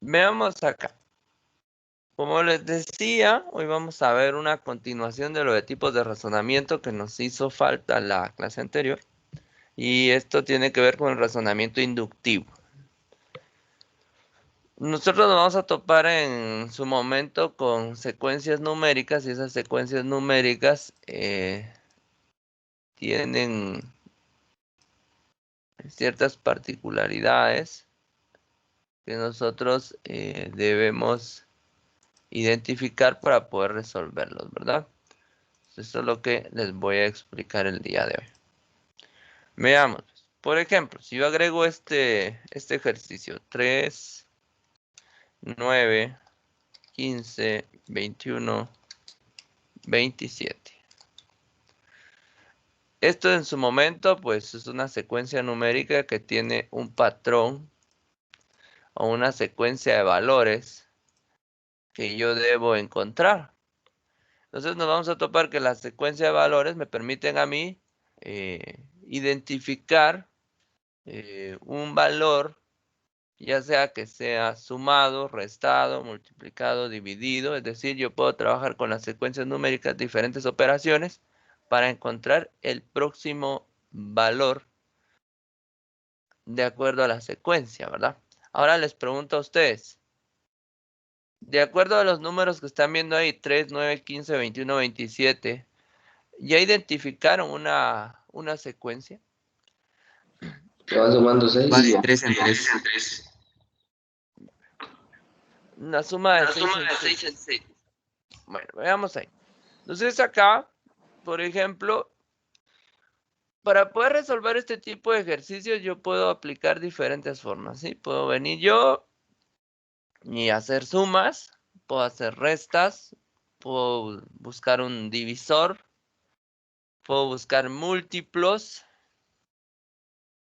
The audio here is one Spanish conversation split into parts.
Veamos acá. Como les decía, hoy vamos a ver una continuación de los de tipos de razonamiento que nos hizo falta en la clase anterior. Y esto tiene que ver con el razonamiento inductivo. Nosotros nos vamos a topar en su momento con secuencias numéricas y esas secuencias numéricas tienen ciertas particularidades que nosotros debemos identificar para poder resolverlos, ¿verdad? Esto es lo que les voy a explicar el día de hoy. Veamos. Por ejemplo, si yo agrego este ejercicio, 3, 9, 15, 21, 27. Esto en su momento, pues es una secuencia numérica que tiene un patrón o una secuencia de valores que yo debo encontrar. Entonces nos vamos a topar que la secuencia de valores me permiten a mí identificar un valor, ya sea que sea sumado, restado, multiplicado, dividido. Es decir, yo puedo trabajar con las secuencias numéricas, diferentes operaciones, para encontrar el próximo valor de acuerdo a la secuencia, ¿verdad? Ahora les pregunto a ustedes, de acuerdo a los números que están viendo ahí, 3, 9, 15, 21, 27, ¿ya identificaron una secuencia? Que va sumando 6. Va de 3 en 3. Una suma de 6 en 6. Bueno, veamos ahí. Entonces acá, por ejemplo, para poder resolver este tipo de ejercicios, yo puedo aplicar diferentes formas, ¿sí? Puedo venir yo y hacer sumas, puedo hacer restas, puedo buscar un divisor, puedo buscar múltiplos,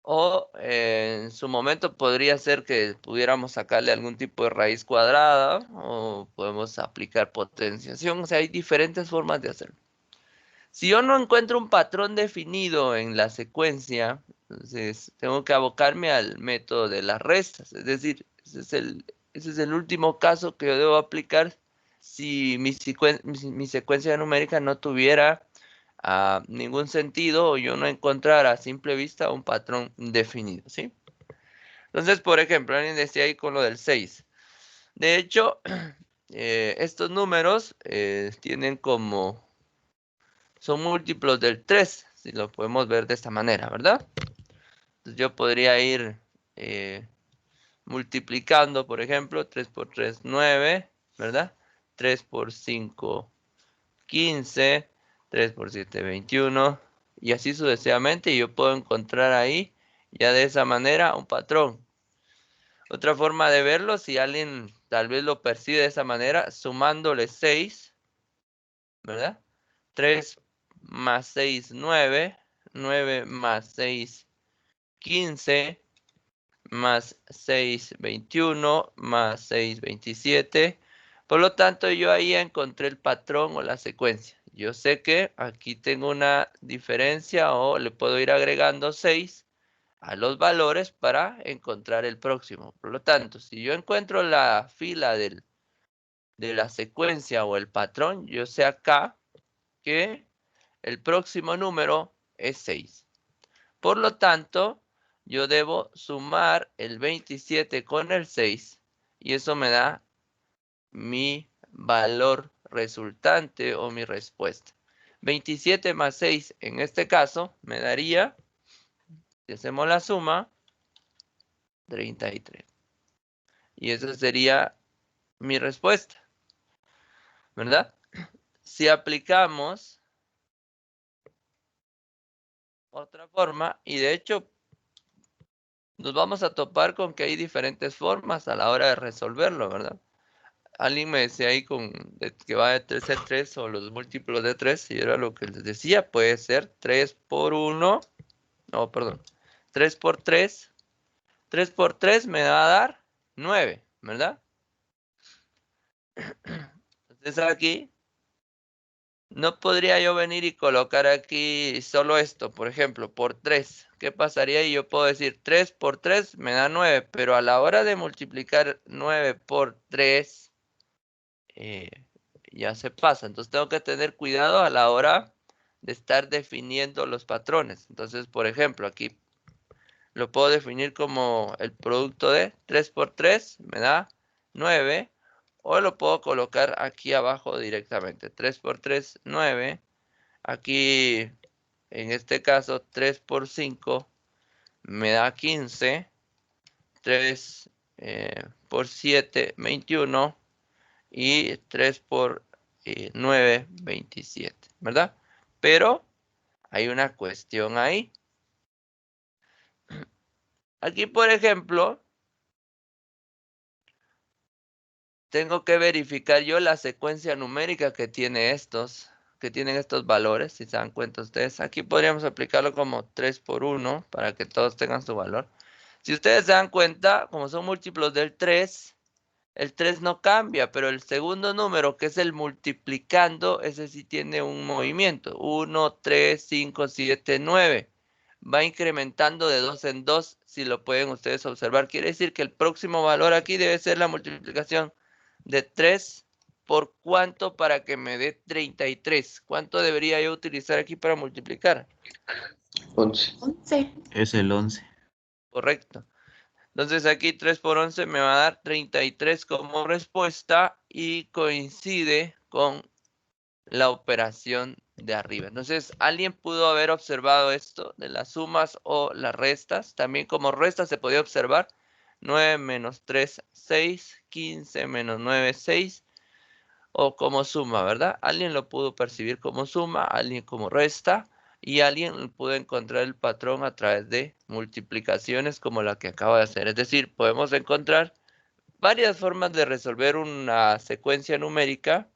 o en su momento podría ser que pudiéramos sacarle algún tipo de raíz cuadrada, o podemos aplicar potenciación. O sea, hay diferentes formas de hacerlo. Si yo no encuentro un patrón definido en la secuencia, entonces tengo que abocarme al método de las restas. Es decir, ese es el último caso que yo debo aplicar si mi secuencia numérica no tuviera ningún sentido o yo no encontrara a simple vista un patrón definido, ¿sí? Entonces, por ejemplo, alguien decía ahí con lo del 6. De hecho, estos números tienen son múltiplos del 3, si lo podemos ver de esta manera, ¿verdad? Entonces yo podría ir multiplicando, por ejemplo, 3 por 3, 9, ¿verdad? 3 por 5, 15, 3 por 7, 21, y así sucesivamente, y yo puedo encontrar ahí, ya de esa manera, un patrón. Otra forma de verlo, si alguien tal vez lo percibe de esa manera, sumándole 6, ¿verdad? 3 más 6, 9. 9 más 6, 15. Más 6, 21. Más 6, 27. Por lo tanto, yo ahí encontré el patrón o la secuencia. Yo sé que aquí tengo una diferencia o le puedo ir agregando 6 a los valores para encontrar el próximo. Por lo tanto, si yo encuentro la fila de la secuencia o el patrón, yo sé acá que el próximo número es 6. Por lo tanto, yo debo sumar el 27 con el 6 y eso me da mi valor resultante o mi respuesta. 27 más 6 en este caso me daría, si hacemos la suma, 33. Y esa sería mi respuesta, ¿verdad? Si aplicamos otra forma, y de hecho nos vamos a topar con que hay diferentes formas a la hora de resolverlo, ¿verdad? Alguien me decía ahí que va de 3 en 3 o los múltiplos de 3, y era lo que les decía, puede ser 3 por 1, no, perdón, 3 por 3, 3 por 3 me va a dar 9, ¿verdad? Entonces aquí No podría yo venir y colocar aquí solo esto, por ejemplo, por 3. ¿Qué pasaría? Y yo puedo decir 3 por 3 me da 9, pero a la hora de multiplicar 9 por 3, ya se pasa. Entonces tengo que tener cuidado a la hora de estar definiendo los patrones. Entonces, por ejemplo, aquí lo puedo definir como el producto de 3 por 3 me da 9. O lo puedo colocar aquí abajo directamente. 3 por 3, 9. Aquí, en este caso, 3 por 5 me da 15. 3 por 7, 21. Y 3 por 9, 27. ¿Verdad? Pero hay una cuestión ahí. Aquí, por ejemplo, tengo que verificar yo la secuencia numérica que tienen estos valores, si se dan cuenta ustedes. Aquí podríamos aplicarlo como 3 por 1 para que todos tengan su valor. Si ustedes se dan cuenta, como son múltiplos del 3, el 3 no cambia, pero el segundo número, que es el multiplicando, ese sí tiene un movimiento. 1, 3, 5, 7, 9. Va incrementando de 2 en 2, si lo pueden ustedes observar. Quiere decir que el próximo valor aquí debe ser la multiplicación de 3 por cuánto para que me dé 33. ¿Cuánto debería yo utilizar aquí para multiplicar? 11. 11. Es el 11. Correcto. Entonces aquí 3 por 11 me va a dar 33 como respuesta y coincide con la operación de arriba. Entonces, ¿alguien pudo haber observado esto de las sumas o las restas? También como restas se podía observar 9 menos 3, 6, 15 menos 9, 6, o como suma, ¿verdad? Alguien lo pudo percibir como suma, alguien como resta, y alguien pudo encontrar el patrón a través de multiplicaciones como la que acabo de hacer. Es decir, podemos encontrar varias formas de resolver una secuencia numérica.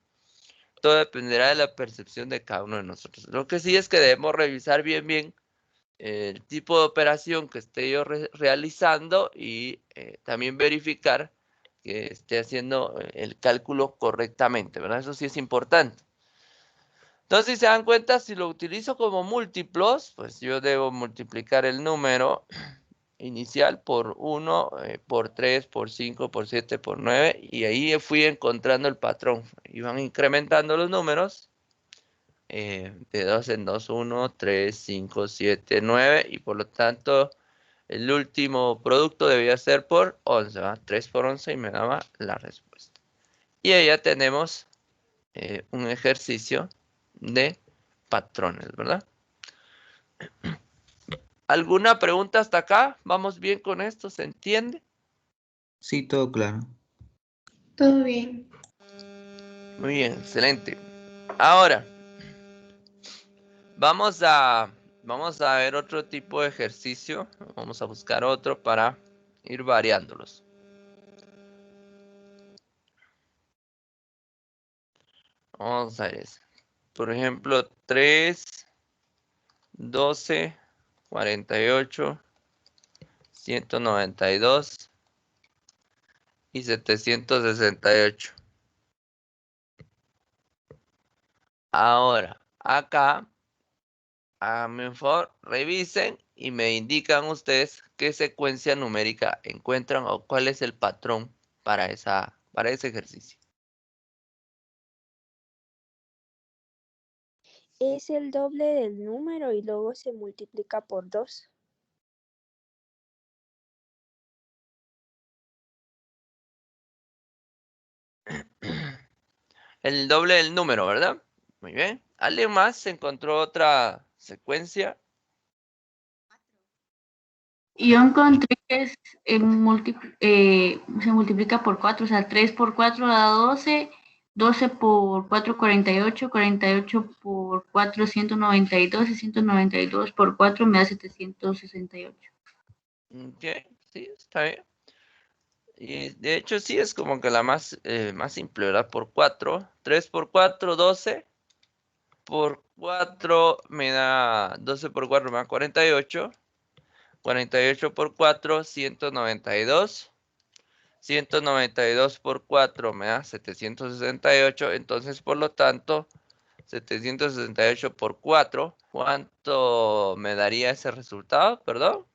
Todo dependerá de la percepción de cada uno de nosotros. Lo que sí es que debemos revisar bien el tipo de operación que esté yo realizando y también verificar que esté haciendo el cálculo correctamente, ¿verdad? Eso sí es importante. Entonces, si se dan cuenta, si lo utilizo como múltiplos, pues yo debo multiplicar el número inicial por 1, por 3, por 5, por 7, por 9, y ahí fui encontrando el patrón. Iban incrementando los números de 2 en 2, 1, 3, 5, 7, 9, y por lo tanto el último producto debía ser por 11, ¿verdad? 3 por 11 y me daba la respuesta. Y ahí ya tenemos un ejercicio de patrones, ¿verdad? ¿Alguna pregunta hasta acá? ¿Vamos bien con esto? ¿Se entiende? Sí, todo claro. Todo bien. Muy bien, excelente. Ahora, vamos a ver otro tipo de ejercicio. Vamos a buscar otro para ir variándolos. Vamos a ver ese. Por ejemplo, 3, 12, 48, 192 y 768. Ahora, acá, a mi favor, revisen y me indican ustedes qué secuencia numérica encuentran o cuál es el patrón para ese ejercicio. Es el doble del número y luego se multiplica por 2. El doble del número, ¿verdad? Muy bien. ¿Alguien más encontró otra secuencia? Yo encontré que se multiplica por 4, o sea, 3 por 4 da 12, 12 por 4, 48, 48 por 4, 192, y 192 por 4 me da 768. Ok, sí, está bien. Y de hecho sí es como que la más simple, ¿verdad? Por 4. 3 por 4, 12. Por 4 me da, 12 por 4 me da 48. 48 por 4, 192. 192 por 4 me da 768. Entonces, por lo tanto, 768 por 4. ¿Cuánto me daría ese resultado? Perdón.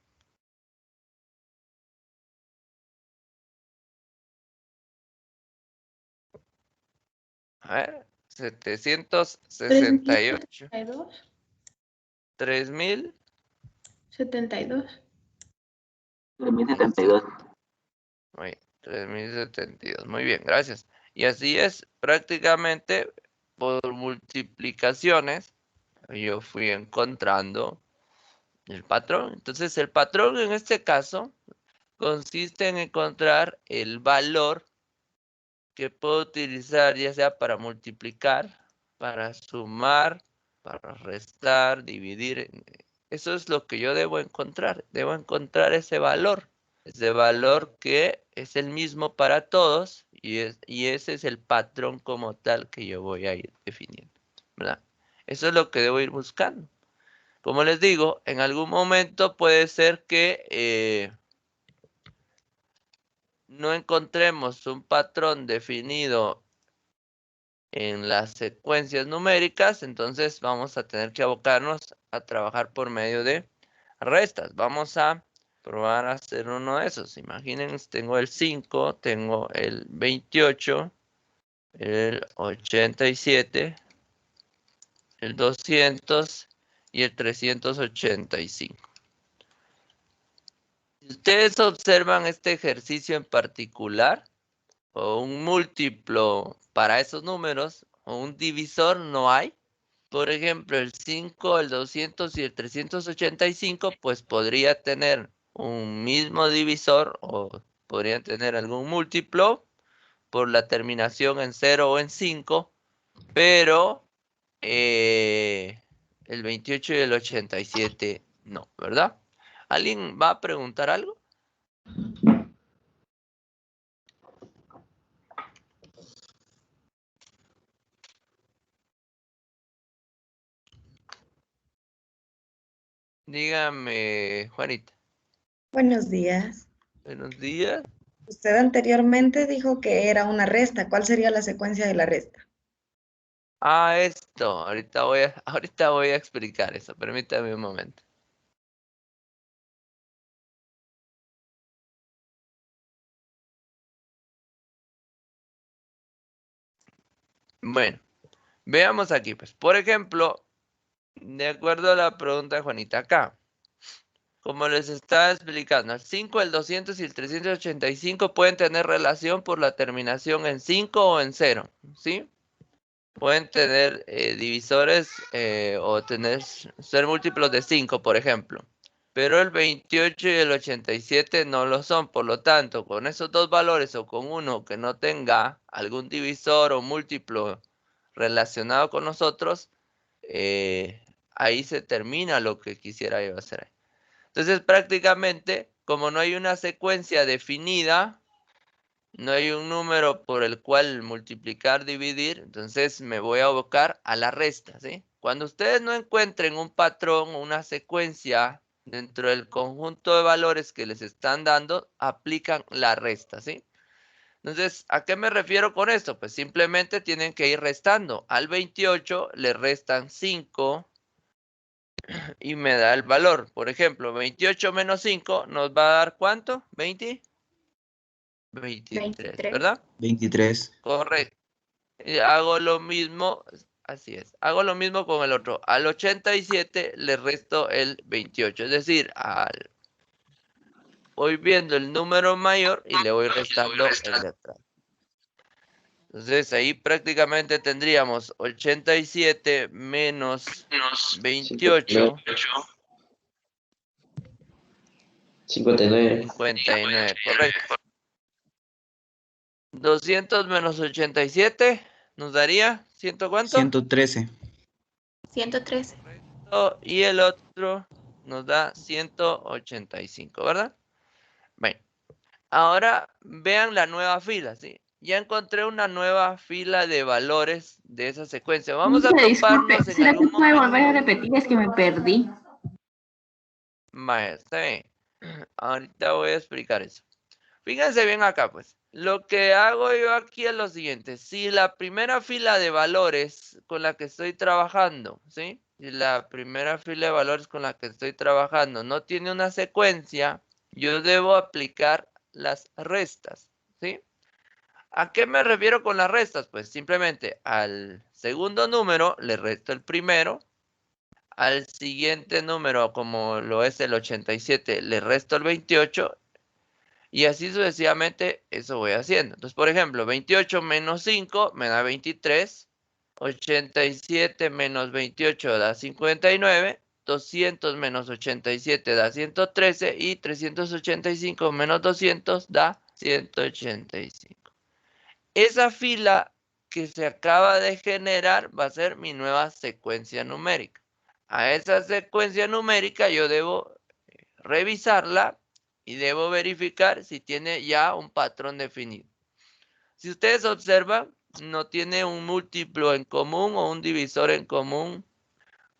A ver, 768. 3000. 72. 3072. Muy bien, 3072. Muy bien, gracias. Y así es, prácticamente por multiplicaciones, yo fui encontrando el patrón. Entonces, el patrón en este caso consiste en encontrar el valor que puedo utilizar ya sea para multiplicar, para sumar, para restar, dividir. Eso es lo que yo debo encontrar. Debo encontrar ese valor que es el mismo para todos y ese es el patrón como tal que yo voy a ir definiendo, ¿verdad? Eso es lo que debo ir buscando. Como les digo, en algún momento puede ser que no encontremos un patrón definido en las secuencias numéricas, entonces vamos a tener que abocarnos a trabajar por medio de restas. Vamos a probar a hacer uno de esos. Imaginen, tengo el 5, tengo el 28, el 87, el 200 y el 385. Si ustedes observan este ejercicio en particular, o un múltiplo para esos números, o un divisor no hay. Por ejemplo, el 5, el 200 y el 385, pues podría tener un mismo divisor o podrían tener algún múltiplo por la terminación en 0 o en 5, pero el 28 y el 87 no, ¿verdad? ¿Alguien va a preguntar algo? Dígame, Juanita. Buenos días. Buenos días. Usted anteriormente dijo que era una resta. ¿Cuál sería la secuencia de la resta? Esto. Ahorita voy a explicar eso. Permítame un momento. Bueno, veamos aquí, pues. Por ejemplo, de acuerdo a la pregunta de Juanita acá, como les estaba explicando, el 5, el 200 y el 385 pueden tener relación por la terminación en 5 o en 0, ¿sí? Pueden tener divisores o ser múltiplos de 5, por ejemplo. Pero el 28 y el 87 no lo son. Por lo tanto, con esos dos valores o con uno que no tenga algún divisor o múltiplo relacionado con nosotros, ahí se termina lo que quisiera yo hacer. Entonces, prácticamente, como no hay una secuencia definida, no hay un número por el cual multiplicar, dividir, entonces me voy a abocar a la resta, ¿sí? Cuando ustedes no encuentren un patrón o una secuencia dentro del conjunto de valores que les están dando, aplican la resta, ¿sí? Entonces, ¿a qué me refiero con esto? Pues simplemente tienen que ir restando. Al 28 le restan 5 y me da el valor. Por ejemplo, 28 menos 5 nos va a dar ¿cuánto? 20. 23, ¿verdad? 23. Correcto. Hago lo mismo, así es. Hago lo mismo con el otro. Al 87 le resto el 28. Es decir, voy viendo el número mayor y le voy restando el de atrás. Entonces ahí prácticamente tendríamos 87 menos 28. 59. 59, correcto. 200 menos 87 nos daría, ¿ciento cuánto? 113. 113. Y el otro nos da 185, ¿verdad? Bueno, ahora vean la nueva fila, ¿sí? Ya encontré una nueva fila de valores de esa secuencia. Vamos a Disculpe, toparnos en ¿será que algún puede momento. volver a repetir? Es que me perdí. Vaya, está bien. Ahorita voy a explicar eso. Fíjense bien acá, pues. lo que hago yo aquí es lo siguiente. Si la primera fila de valores con la que estoy trabajando, ¿sí? Si la primera fila de valores con la que estoy trabajando no tiene una secuencia, yo debo aplicar las restas, ¿sí? ¿A qué me refiero con las restas? Pues simplemente al segundo número le resto el primero, al siguiente número, como lo es el 87, le resto el 28 y así sucesivamente eso voy haciendo. Entonces, por ejemplo, 28 menos 5 me da 23, 87 menos 28 da 59, 200 menos 87 da 113 y 385 menos 200 da 185. Esa fila que se acaba de generar va a ser mi nueva secuencia numérica. A esa secuencia numérica yo debo revisarla y debo verificar si tiene ya un patrón definido. Si ustedes observan, no tiene un múltiplo en común o un divisor en común.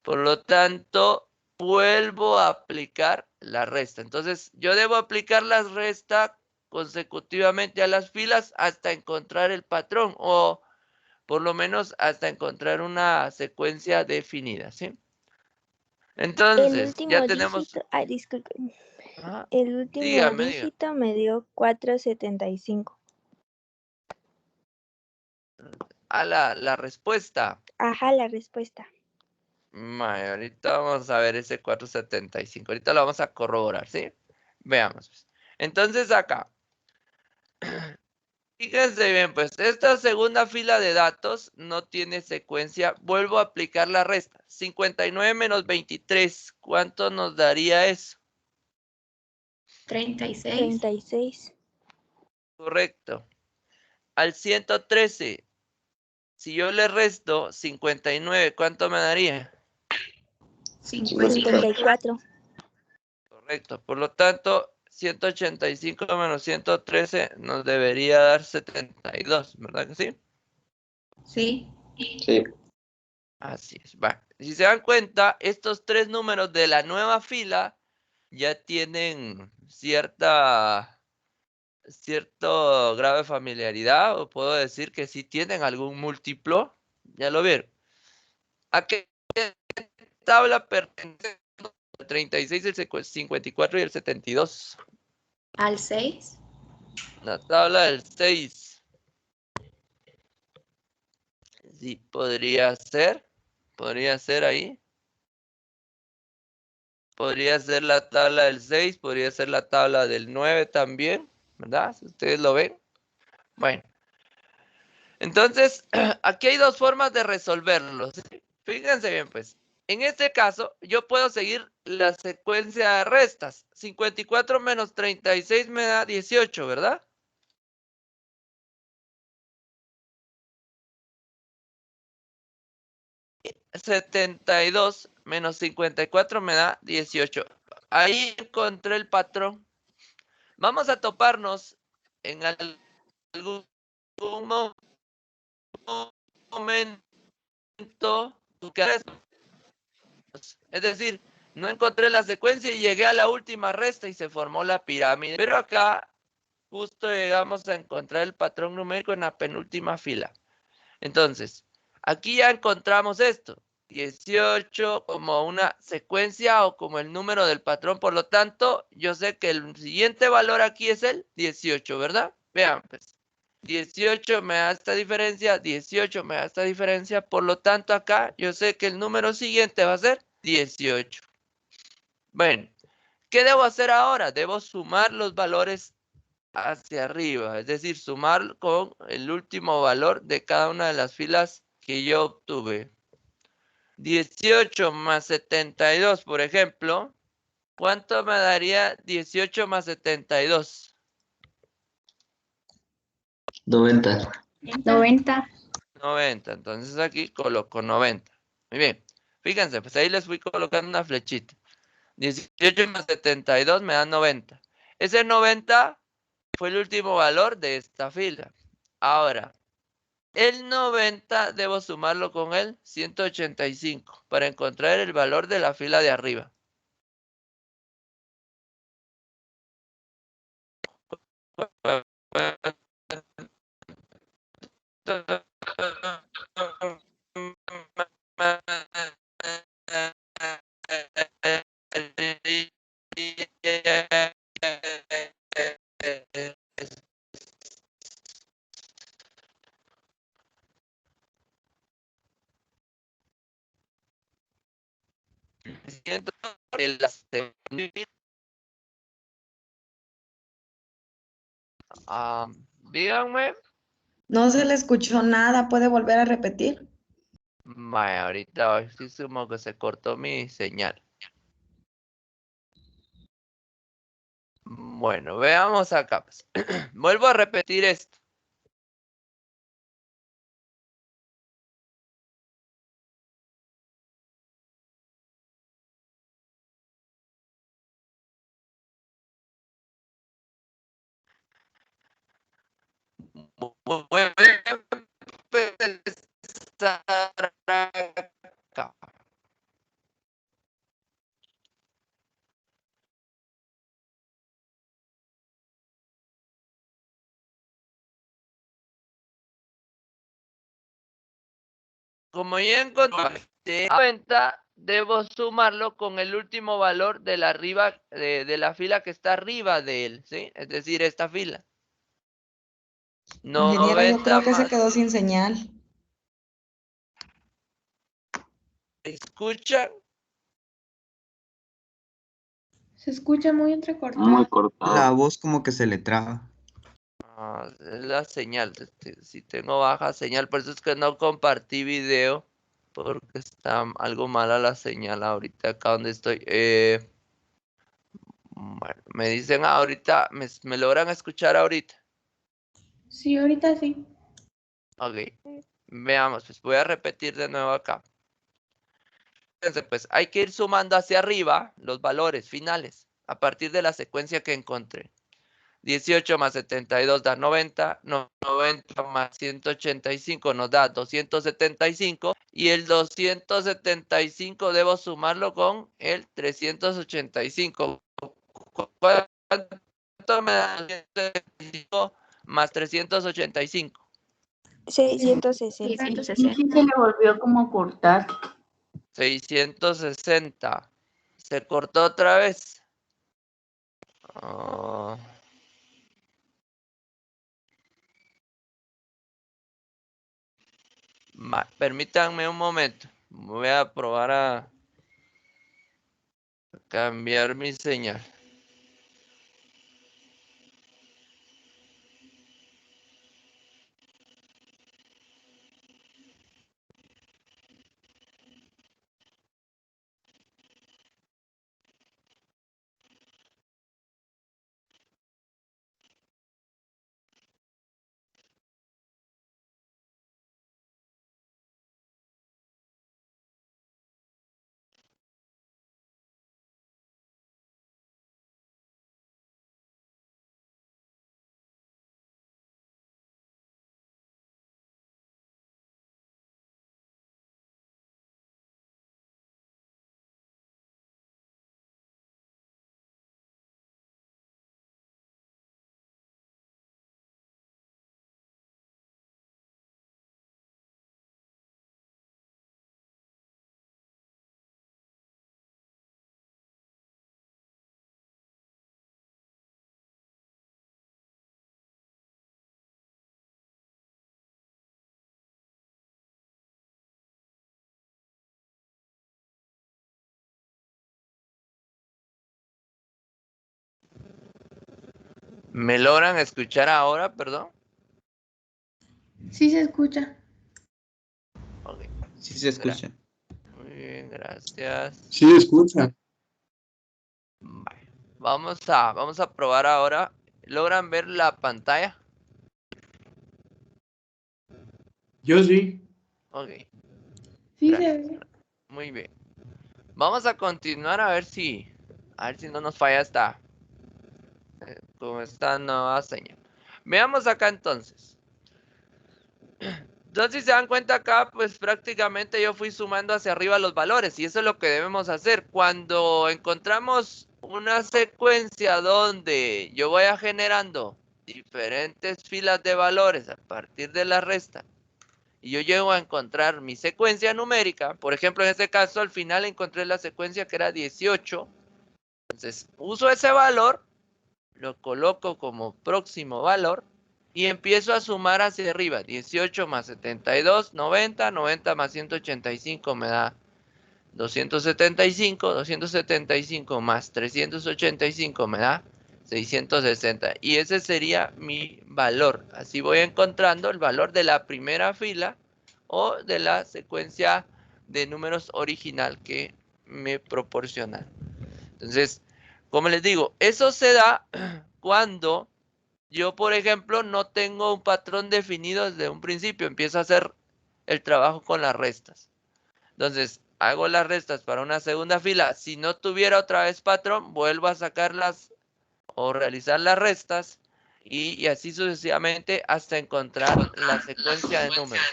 Por lo tanto, vuelvo a aplicar la resta. Entonces, yo debo aplicar la resta consecutivamente a las filas hasta encontrar el patrón o por lo menos hasta encontrar una secuencia definida, ¿sí? El Entonces, último ya tenemos... dígito, disculpen. Ajá, El último dígame. dígito me dio 475. La respuesta. Ajá, la respuesta. Ahorita vamos a ver ese 475. Ahorita lo vamos a corroborar, ¿sí? Veamos. Pues. Entonces acá. Fíjense bien, pues esta segunda fila de datos no tiene secuencia. Vuelvo a aplicar la resta. 59 menos 23. ¿Cuánto nos daría eso? 36. 36. Correcto. Al 113. Si yo le resto 59, ¿cuánto me daría? 54. 54. Correcto. Por lo tanto, 185 menos 113 nos debería dar 72, ¿verdad que sí? Sí. Sí. Así es. Va. Si se dan cuenta, estos tres números de la nueva fila ya tienen cierto grado de familiaridad, o puedo decir que sí tienen algún múltiplo. ¿Ya lo vieron? ¿A qué tabla pertenece el 36, el 54 y el 72? Al 6. La tabla del 6. Sí, podría ser ahí. Podría ser la tabla del 6, podría ser la tabla del 9 también, ¿verdad? Si ustedes lo ven. Bueno, entonces, aquí hay dos formas de resolverlo. ¿Sí? Fíjense bien, pues. En este caso, yo puedo seguir la secuencia de restas. 54 menos 36 me da 18, ¿verdad? $72 menos 54 me da 18. Ahí encontré el patrón. Vamos a toparnos en algún momento. Es decir, no encontré la secuencia y llegué a la última resta y se formó la pirámide. Pero acá justo llegamos a encontrar el patrón numérico en la penúltima fila. Entonces, aquí ya encontramos esto. 18 como una secuencia o como el número del patrón. Por lo tanto, yo sé que el siguiente valor aquí es el 18, ¿verdad? Vean, pues. 18 me da esta diferencia, 18 me da esta diferencia. Por lo tanto, acá yo sé que el número siguiente va a ser 18. Bueno, ¿qué debo hacer ahora? Debo sumar los valores hacia arriba, es decir, sumar con el último valor de cada una de las filas que yo obtuve. 18 más 72, por ejemplo, ¿cuánto me daría 18 más 72? 90. 90. 90, entonces aquí coloco 90. Muy bien, fíjense, pues ahí les fui colocando una flechita. 18 más 72 me da 90. Ese 90 fue el último valor de esta fila. Ahora, el 90 debo sumarlo con el 185 para encontrar el valor de la fila de arriba. Díganme. No se le escuchó nada, ¿puede volver a repetir? Vaya, ahorita sí sumo que se cortó mi señal. Bueno, veamos acá. Pues. Vuelvo a repetir esto. Voy a empezar acá. Como ya encontré cuenta, debo sumarlo con el último valor de la de la fila que está arriba de él, ¿sí? Es decir, esta fila. Ingeniero, yo 90 creo que se más. quedó sin señal. ¿Escuchan? Se escucha muy entrecortado. Muy cortado. La voz como que se le traba. Es la señal. Si tengo baja señal, por eso es que no compartí video. Porque está algo mala la señal ahorita acá donde estoy. Bueno, me dicen ahorita, me logran escuchar ahorita. Sí, ahorita sí. Ok, veamos, pues voy a repetir de nuevo acá. Entonces, pues hay que ir sumando hacia arriba los valores finales a partir de la secuencia que encontré. 18 más 72 da 90, 90 más 185 nos da 275 y el 275 debo sumarlo con el 385. ¿Cuánto me da 275 más 385? 660. 660. Sí se le volvió como a cortar. 660. ¿Se cortó otra vez? Permítanme un momento. Voy a probar a cambiar mi señal. ¿Me logran escuchar ahora, perdón? Sí se escucha. Ok, Sí se escucha. muy bien, gracias. Sí, escucha. Vale. Vamos a probar ahora. ¿Logran ver la pantalla? Yo sí. Ok, Sí gracias. se ve. Muy bien. Vamos a continuar a ver si no nos falla con esta nueva señal. Veamos acá entonces. Entonces, si se dan cuenta acá, pues prácticamente yo fui sumando hacia arriba los valores y eso es lo que debemos hacer. Cuando encontramos una secuencia donde yo vaya generando diferentes filas de valores a partir de la resta y yo llego a encontrar mi secuencia numérica, por ejemplo, en este caso al final encontré la secuencia que era 18, entonces uso ese valor, lo coloco como próximo valor y empiezo a sumar hacia arriba. 18 más 72, 90. 90 más 185 me da 275. 275 más 385 me da 660. Y ese sería mi valor. Así voy encontrando el valor de la primera fila o de la secuencia de números original que me proporcionan. Entonces, como les digo, eso se da cuando yo, por ejemplo, no tengo un patrón definido desde un principio. Empiezo a hacer el trabajo con las restas. Entonces, hago las restas para una segunda fila. Si no tuviera otra vez patrón, vuelvo a sacarlas o realizar las restas y así sucesivamente hasta encontrar la secuencia de números.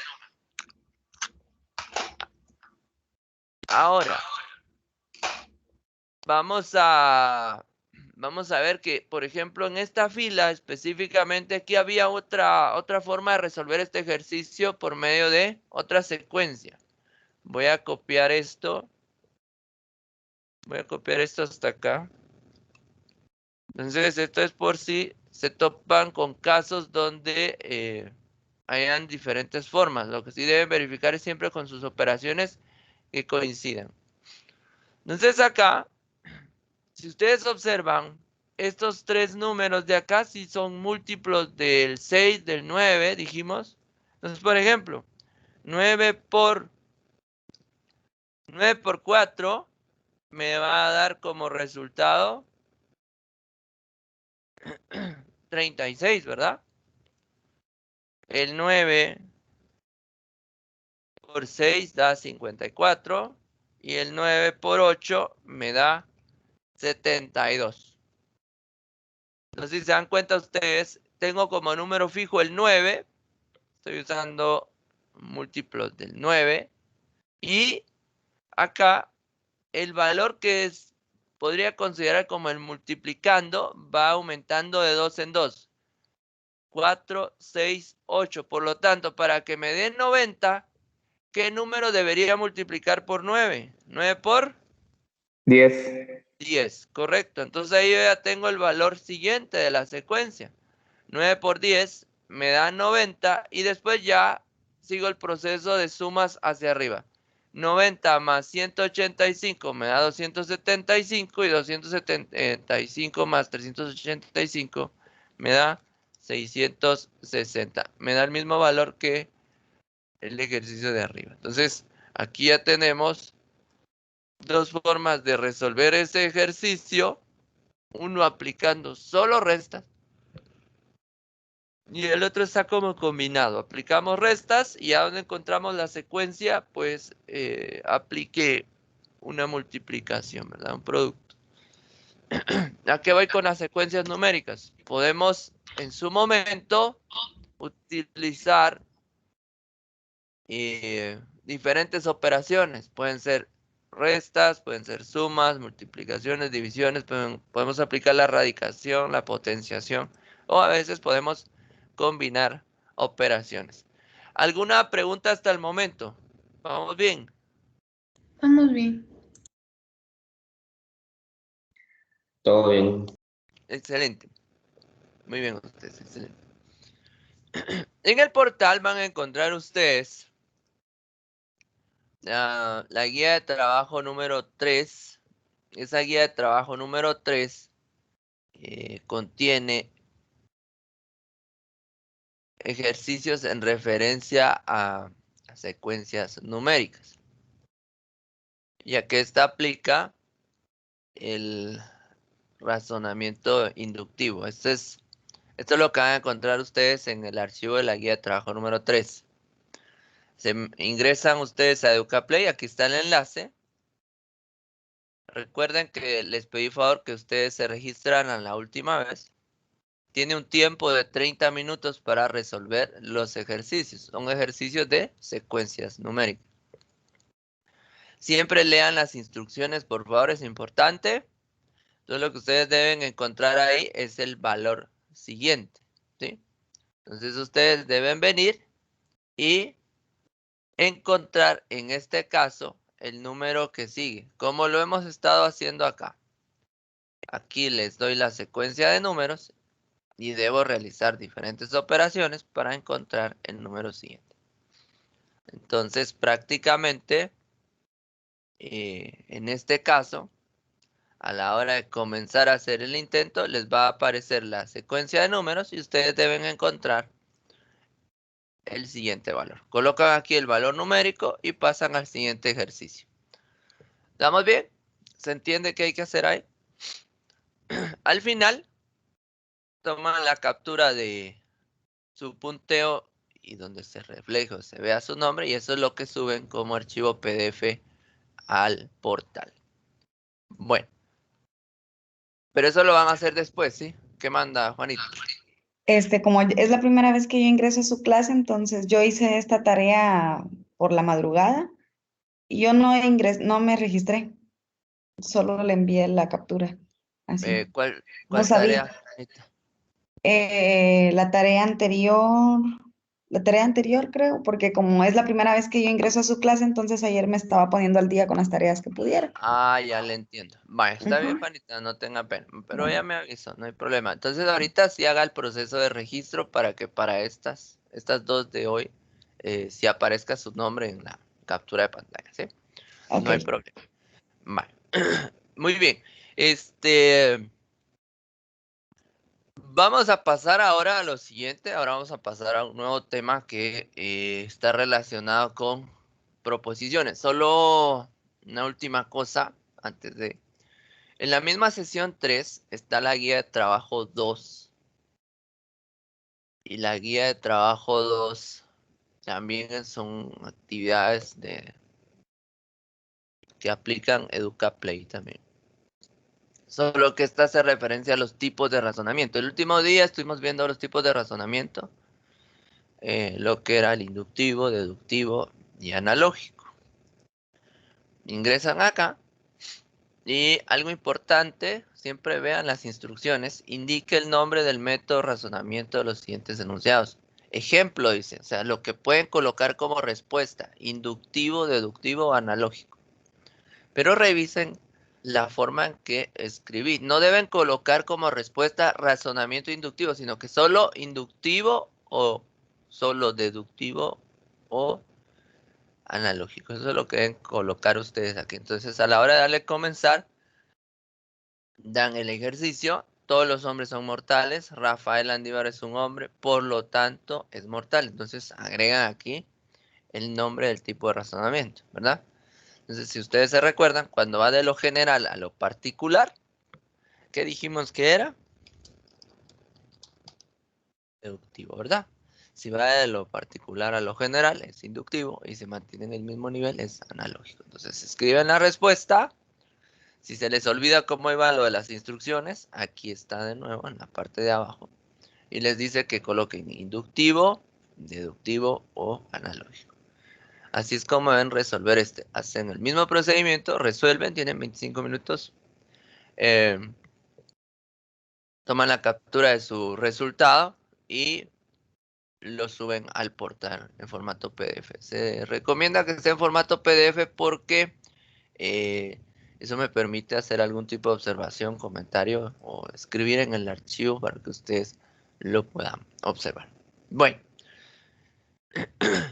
Ahora, vamos a ver que, por ejemplo, en esta fila específicamente aquí había otra forma de resolver este ejercicio por medio de otra secuencia. Voy a copiar esto. Voy a copiar esto hasta acá. Entonces, esto es por si se topan con casos donde hayan diferentes formas. Lo que sí deben verificar es siempre con sus operaciones que coincidan. Entonces acá, si ustedes observan, estos tres números de acá sí son múltiplos del 6, del 9, dijimos. Entonces, por ejemplo, 9 por 4 me va a dar como resultado 36, ¿verdad? El 9 por 6 da 54 y el 9 por 8 me da 72. Entonces, si se dan cuenta ustedes, tengo como número fijo el 9. Estoy usando múltiplos del 9. Y acá el valor que podría considerar como el multiplicando va aumentando de 2 en 2. 4, 6, 8. Por lo tanto, para que me dé 90, ¿qué número debería multiplicar por 9? 9 por 10. 10, correcto. Entonces ahí yo ya tengo el valor siguiente de la secuencia. 9 por 10 me da 90 y después ya sigo el proceso de sumas hacia arriba. 90 más 185 me da 275 y 275 más 385 me da 660. Me da el mismo valor que el ejercicio de arriba. Entonces aquí ya tenemos dos formas de resolver ese ejercicio. Uno aplicando solo restas y el otro está como combinado. Aplicamos restas y a donde encontramos la secuencia, pues aplique una multiplicación, ¿verdad? Un producto. ¿A qué voy con las secuencias numéricas? Podemos en su momento utilizar diferentes operaciones. Pueden ser restas, pueden ser sumas, multiplicaciones, divisiones. Podemos aplicar la radicación, la potenciación o a veces podemos combinar operaciones. ¿Alguna pregunta hasta el momento? ¿Vamos bien? Vamos bien. Todo bien. Excelente. Muy bien ustedes, excelente. En el portal van a encontrar ustedes la guía de trabajo número 3. Esa guía de trabajo número 3 contiene ejercicios en referencia a secuencias numéricas, ya que esta aplica el razonamiento inductivo. Esto es lo que van a encontrar ustedes en el archivo de la guía de trabajo número 3. Ingresan ustedes a EducaPlay, aquí está el enlace. Recuerden que les pedí favor que ustedes se registraran la última vez. Tiene un tiempo de 30 minutos para resolver los ejercicios. Son ejercicios de secuencias numéricas. Siempre lean las instrucciones, por favor, es importante. Entonces lo que ustedes deben encontrar ahí es el valor siguiente, ¿sí? Entonces ustedes deben venir y encontrar en este caso el número que sigue, como lo hemos estado haciendo acá. Aquí les doy la secuencia de números y debo realizar diferentes operaciones para encontrar el número siguiente. Entonces prácticamente en este caso a la hora de comenzar a hacer el intento, les va a aparecer la secuencia de números y ustedes deben encontrar el siguiente valor. Colocan aquí el valor numérico y pasan al siguiente ejercicio. ¿Estamos bien? ¿Se entiende qué hay que hacer ahí? Al final, toman la captura de su punteo y donde se refleje o se vea su nombre, y eso es lo que suben como archivo PDF al portal. Bueno, pero eso lo van a hacer después, ¿sí? ¿Qué manda, Juanito? Como es la primera vez que yo ingreso a su clase, entonces yo hice esta tarea por la madrugada y yo no me registré, solo le envié la captura. Así. ¿Cuál No sabía. tarea, Juanita? La tarea anterior creo, porque como es la primera vez que yo ingreso a su clase, entonces ayer me estaba poniendo al día con las tareas que pudiera. Ah, ya le entiendo. Vaya, está bien, Ujú. Juanita, no tenga pena. Pero Va. ya me avisó, no hay problema. Entonces ahorita sí haga el proceso de registro para que para estas dos de hoy, sí aparezca su nombre en la captura de pantalla, ¿sí? Ok. No hay problema. Vale. Muy bien. Vamos a pasar ahora a lo siguiente. Ahora vamos a pasar a un nuevo tema que está relacionado con proposiciones. Solo una última cosa antes de... En la misma sesión 3 está la guía de trabajo 2. Y la guía de trabajo 2 también son actividades que aplican EducaPlay también. Solo que esta hace referencia a los tipos de razonamiento. El último día estuvimos viendo los tipos de razonamiento. Lo que era el inductivo, deductivo y analógico. Ingresan acá y algo importante, siempre vean las instrucciones, indique el nombre del método de razonamiento de los siguientes enunciados. Ejemplo, dice, o sea, lo que pueden colocar como respuesta, inductivo, deductivo o analógico. Pero revisen la forma en que escribí. No deben colocar como respuesta razonamiento inductivo, sino que solo inductivo o solo deductivo o analógico. Eso es lo que deben colocar ustedes aquí. Entonces, a la hora de darle comenzar, dan el ejercicio. Todos los hombres son mortales. Rafael Andívar es un hombre, por lo tanto es mortal. Entonces, agregan aquí el nombre del tipo de razonamiento, ¿verdad? Entonces, si ustedes se recuerdan, cuando va de lo general a lo particular, ¿qué dijimos que era? Deductivo, ¿verdad? Si va de lo particular a lo general, es inductivo, y se mantiene en el mismo nivel, es analógico. Entonces, escriben la respuesta. Si se les olvida cómo iba lo de las instrucciones, aquí está de nuevo en la parte de abajo. Y les dice que coloquen inductivo, deductivo o analógico. Así es como deben resolver este. Hacen el mismo procedimiento, resuelven, tienen 25 minutos. Toman la captura de su resultado y lo suben al portal en formato PDF. Se recomienda que esté en formato PDF porque eso me permite hacer algún tipo de observación, comentario o escribir en el archivo para que ustedes lo puedan observar. Bueno,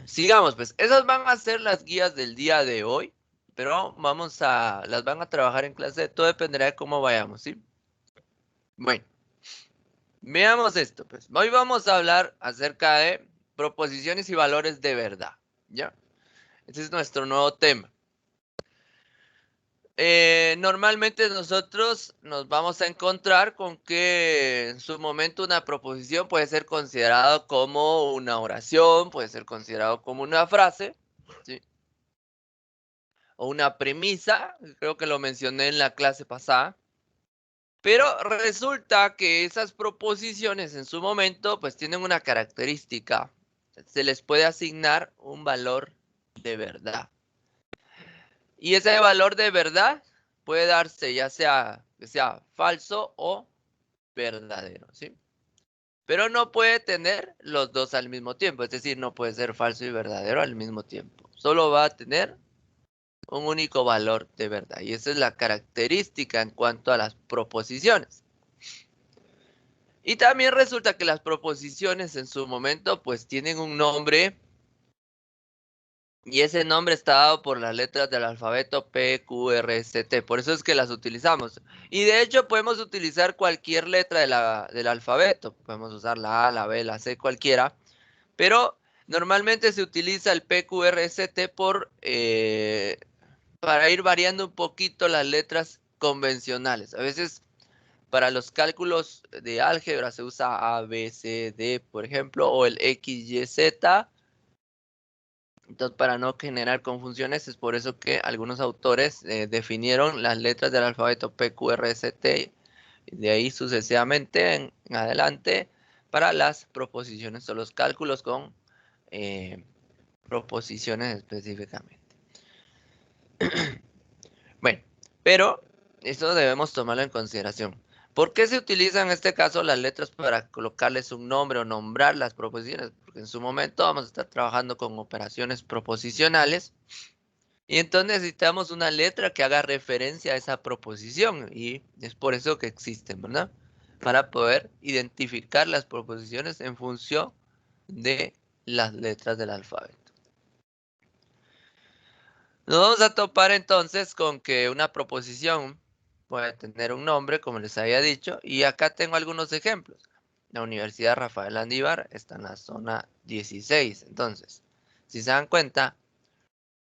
sigamos pues. Esas van a ser las guías del día de hoy, pero las van a trabajar en clase. Todo dependerá de cómo vayamos, ¿sí? Bueno, veamos esto pues. Hoy vamos a hablar acerca de proposiciones y valores de verdad, ¿ya? Este es nuestro nuevo tema. Normalmente nosotros nos vamos a encontrar con que en su momento una proposición puede ser considerado como una oración, puede ser considerado como una frase, ¿sí? O una premisa, creo que lo mencioné en la clase pasada. Pero resulta que esas proposiciones en su momento pues tienen una característica. Se les puede asignar un valor de verdad. Y ese valor de verdad puede darse ya sea que sea falso o verdadero, ¿sí? Pero no puede tener los dos al mismo tiempo, es decir, no puede ser falso y verdadero al mismo tiempo. Solo va a tener un único valor de verdad. Y esa es la característica en cuanto a las proposiciones. Y también resulta que las proposiciones en su momento pues tienen un nombre Y ese nombre está dado por las letras del alfabeto P, Q, R, S, T. Por eso es que las utilizamos. Y de hecho podemos utilizar cualquier letra del alfabeto. Podemos usar la A, la B, la C, cualquiera. Pero normalmente se utiliza el P, Q, R, S, T para ir variando un poquito las letras convencionales. A veces para los cálculos de álgebra se usa A, B, C, D, por ejemplo, o el X, Y, Z. Entonces, para no generar confusiones, es por eso que algunos autores definieron las letras del alfabeto P, Q, R, S, T, y de ahí sucesivamente en adelante para las proposiciones o los cálculos con proposiciones específicamente. Bueno, pero eso debemos tomarlo en consideración. ¿Por qué se utilizan en este caso las letras para colocarles un nombre o nombrar las proposiciones? Porque en su momento vamos a estar trabajando con operaciones proposicionales y entonces necesitamos una letra que haga referencia a esa proposición y es por eso que existen, ¿verdad? Para poder identificar las proposiciones en función de las letras del alfabeto. Nos vamos a topar entonces con que una proposición puede tener un nombre, como les había dicho, y acá tengo algunos ejemplos. La Universidad Rafael Landívar está en la zona 16. Entonces, si se dan cuenta,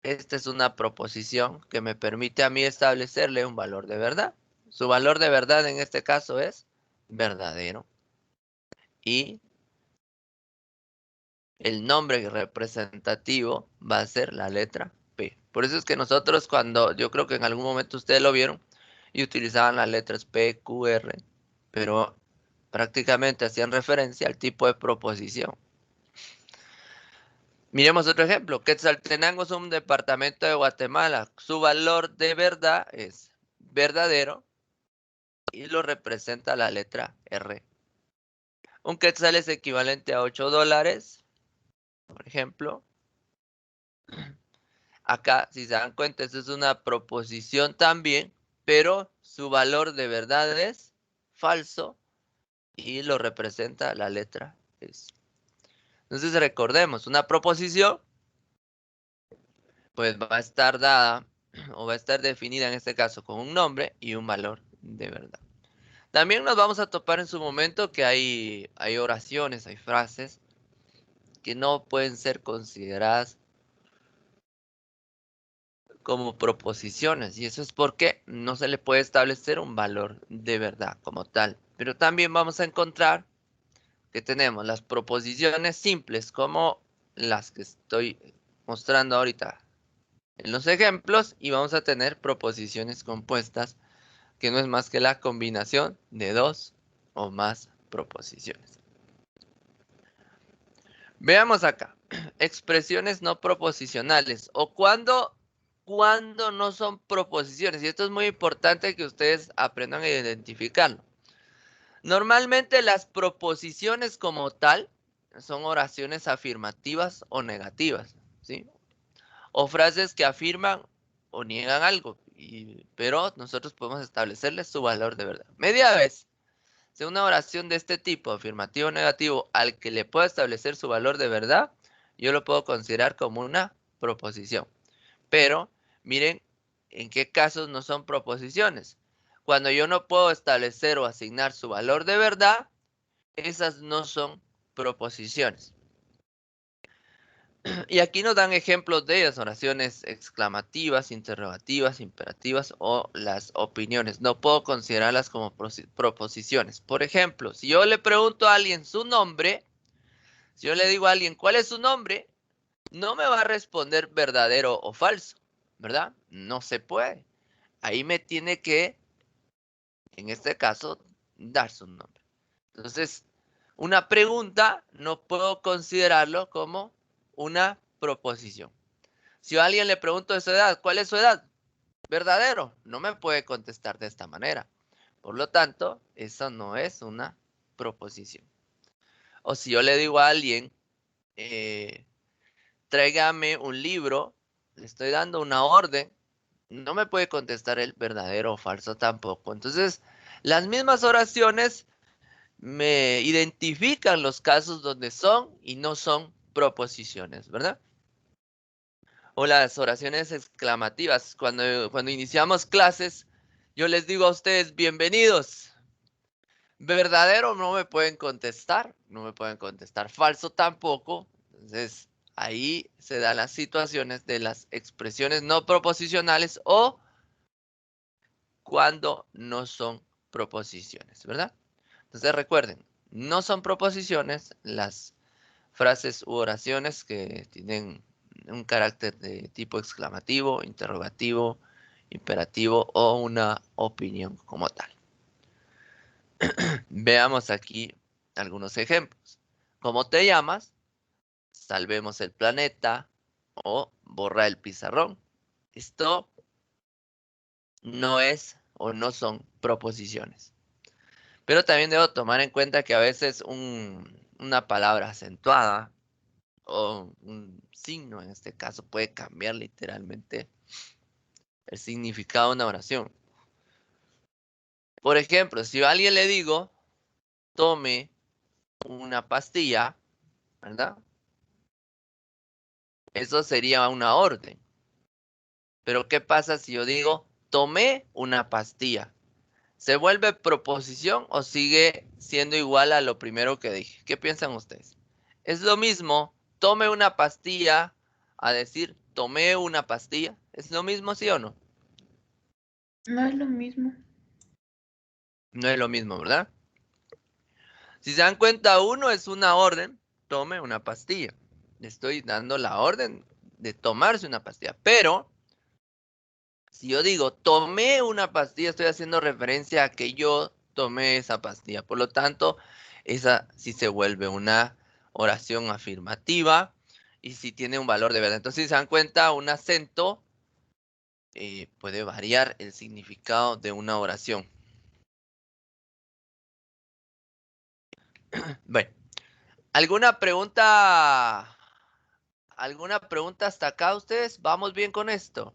esta es una proposición que me permite a mí establecerle un valor de verdad. Su valor de verdad en este caso es verdadero. Y el nombre representativo va a ser la letra P. Por eso es que nosotros yo creo que en algún momento ustedes lo vieron y utilizaban las letras P, Q, R, pero prácticamente hacían referencia al tipo de proposición. Miremos otro ejemplo. Quetzaltenango es un departamento de Guatemala. Su valor de verdad es verdadero y lo representa la letra R. Un quetzal es equivalente a $8, por ejemplo. Acá, si se dan cuenta, esto es una proposición también, pero su valor de verdad es falso y lo representa la letra S. Entonces recordemos, una proposición pues va a estar dada o va a estar definida en este caso con un nombre y un valor de verdad. También nos vamos a topar en su momento que hay oraciones, hay frases que no pueden ser consideradas como proposiciones y eso es porque no se le puede establecer un valor de verdad como tal. Pero también vamos a encontrar que tenemos las proposiciones simples como las que estoy mostrando ahorita en los ejemplos y vamos a tener proposiciones compuestas que no es más que la combinación de dos o más proposiciones. Veamos acá, expresiones no proposicionales o cuando no son proposiciones. Y esto es muy importante que ustedes aprendan a identificarlo. Normalmente las proposiciones como tal son oraciones afirmativas o negativas, ¿sí? O frases que afirman o niegan algo, pero nosotros podemos establecerles su valor de verdad. Media vez, si una oración de este tipo, afirmativo o negativo, al que le puedo establecer su valor de verdad, yo lo puedo considerar como una proposición. Pero miren en qué casos no son proposiciones. Cuando yo no puedo establecer o asignar su valor de verdad, esas no son proposiciones. Y aquí nos dan ejemplos de ellas, oraciones exclamativas, interrogativas, imperativas o las opiniones. No puedo considerarlas como proposiciones. Por ejemplo, si yo le pregunto a alguien su nombre, si yo le digo a alguien cuál es su nombre, no me va a responder verdadero o falso, ¿verdad? No se puede. Ahí me tiene que, en este caso, dar su nombre. Entonces, una pregunta no puedo considerarlo como una proposición. Si a alguien le pregunto de su edad, ¿cuál es su edad? Verdadero, no me puede contestar de esta manera. Por lo tanto, eso no es una proposición. O si yo le digo a alguien, tráigame un libro, le estoy dando una orden, no me puede contestar el verdadero o falso tampoco. Entonces, las mismas oraciones me identifican los casos donde son y no son proposiciones, ¿verdad? o las oraciones exclamativas. Cuando iniciamos clases, yo les digo a ustedes, bienvenidos. Verdadero no me pueden contestar, no me pueden contestar. Falso tampoco. Entonces, ahí se dan las situaciones de las expresiones no proposicionales o cuando no son proposiciones, ¿verdad? Entonces, recuerden, no son proposiciones las frases u oraciones que tienen un carácter de tipo exclamativo, interrogativo, imperativo o una opinión como tal. Veamos aquí algunos ejemplos. ¿Cómo te llamas? Salvemos el planeta o borra el pizarrón. Esto no es o no son proposiciones. Pero también debo tomar en cuenta que a veces una palabra acentuada o un signo en este caso puede cambiar literalmente el significado de una oración. Por ejemplo, si a alguien le digo, tome una pastilla, ¿verdad? Eso sería una orden. Pero ¿qué pasa si yo digo, tomé una pastilla? ¿Se vuelve proposición o sigue siendo igual a lo primero que dije? ¿Qué piensan ustedes? ¿Es lo mismo, tome una pastilla, a decir, tomé una pastilla? ¿Es lo mismo, sí o no? No es lo mismo. No es lo mismo, ¿verdad? Si se dan cuenta, uno es una orden, tome una pastilla. Le estoy dando la orden de tomarse una pastilla. Pero, si yo digo, tomé una pastilla, estoy haciendo referencia a que yo tomé esa pastilla. Por lo tanto, esa sí se vuelve una oración afirmativa y sí tiene un valor de verdad. Entonces, si se dan cuenta, un acento puede variar el significado de una oración. Bueno, ¿alguna pregunta? ¿Alguna pregunta hasta acá ustedes? ¿Vamos bien con esto?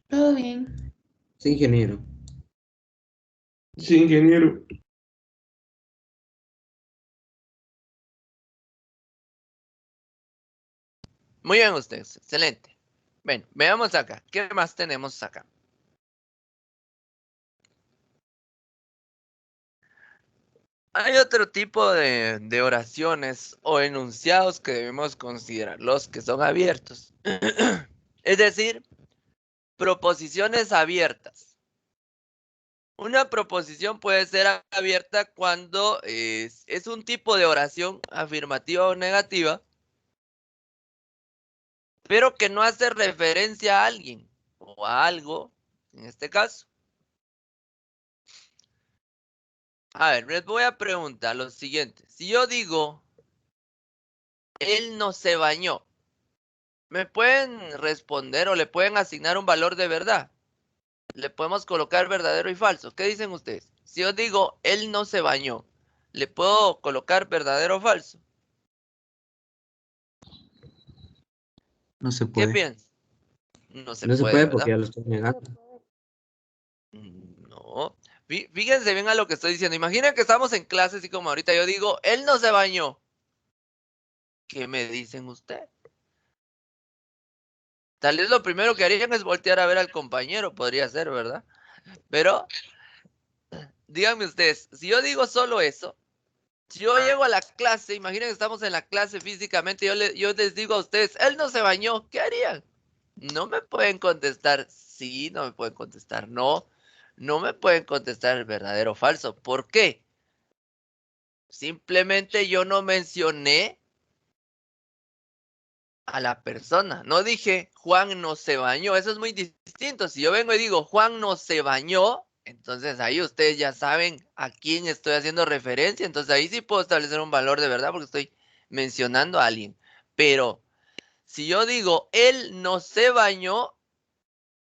Todo bien. Sí, ingeniero. Sí, ingeniero. Muy bien ustedes, excelente. Bueno, veamos acá. ¿Qué más tenemos acá? Hay otro tipo de oraciones o enunciados que debemos considerar, los que son abiertos. Es decir, proposiciones abiertas. Una proposición puede ser abierta cuando es un tipo de oración afirmativa o negativa, pero que no hace referencia a alguien o a algo, en este caso. A ver, les voy a preguntar lo siguiente. Si yo digo, él no se bañó, ¿me pueden responder o le pueden asignar un valor de verdad? Le podemos colocar verdadero y falso. ¿Qué dicen ustedes? Si yo digo, él no se bañó, ¿le puedo colocar verdadero o falso? No se ¿Qué puede. piensas? No se No se puede, puede porque ¿verdad? ya lo estoy negando. No. Fíjense bien a lo que estoy diciendo. Imaginen que estamos en clase, así como ahorita yo digo, él no se bañó. ¿Qué me dicen ustedes? Tal vez lo primero que harían es voltear a ver al compañero, podría ser, ¿verdad? Pero, díganme ustedes, si yo digo solo eso, si yo llego a la clase, imaginen que estamos en la clase físicamente, yo les digo a ustedes, él no se bañó, ¿qué harían? No me pueden contestar sí, no me pueden contestar no, no me pueden contestar el verdadero o falso. ¿Por qué? Simplemente yo no mencioné a la persona. No dije Juan no se bañó. Eso es muy distinto. Si yo vengo y digo Juan no se bañó, entonces ahí ustedes ya saben a quién estoy haciendo referencia. Entonces ahí sí puedo establecer un valor de verdad porque estoy mencionando a alguien. Pero si yo digo él no se bañó,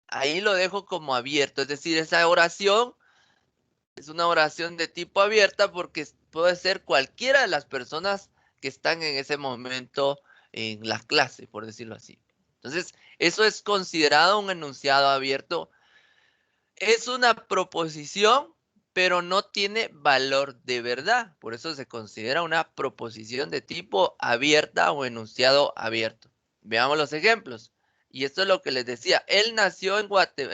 ahí lo dejo como abierto. Es decir, esa oración es una oración de tipo abierta porque puede ser cualquiera de las personas que están en ese momento en la clase, por decirlo así. Entonces, eso es considerado un enunciado abierto. Es una proposición, pero no tiene valor de verdad. Por eso se considera una proposición de tipo abierta o enunciado abierto. Veamos los ejemplos. Y esto es lo que les decía. Él nació en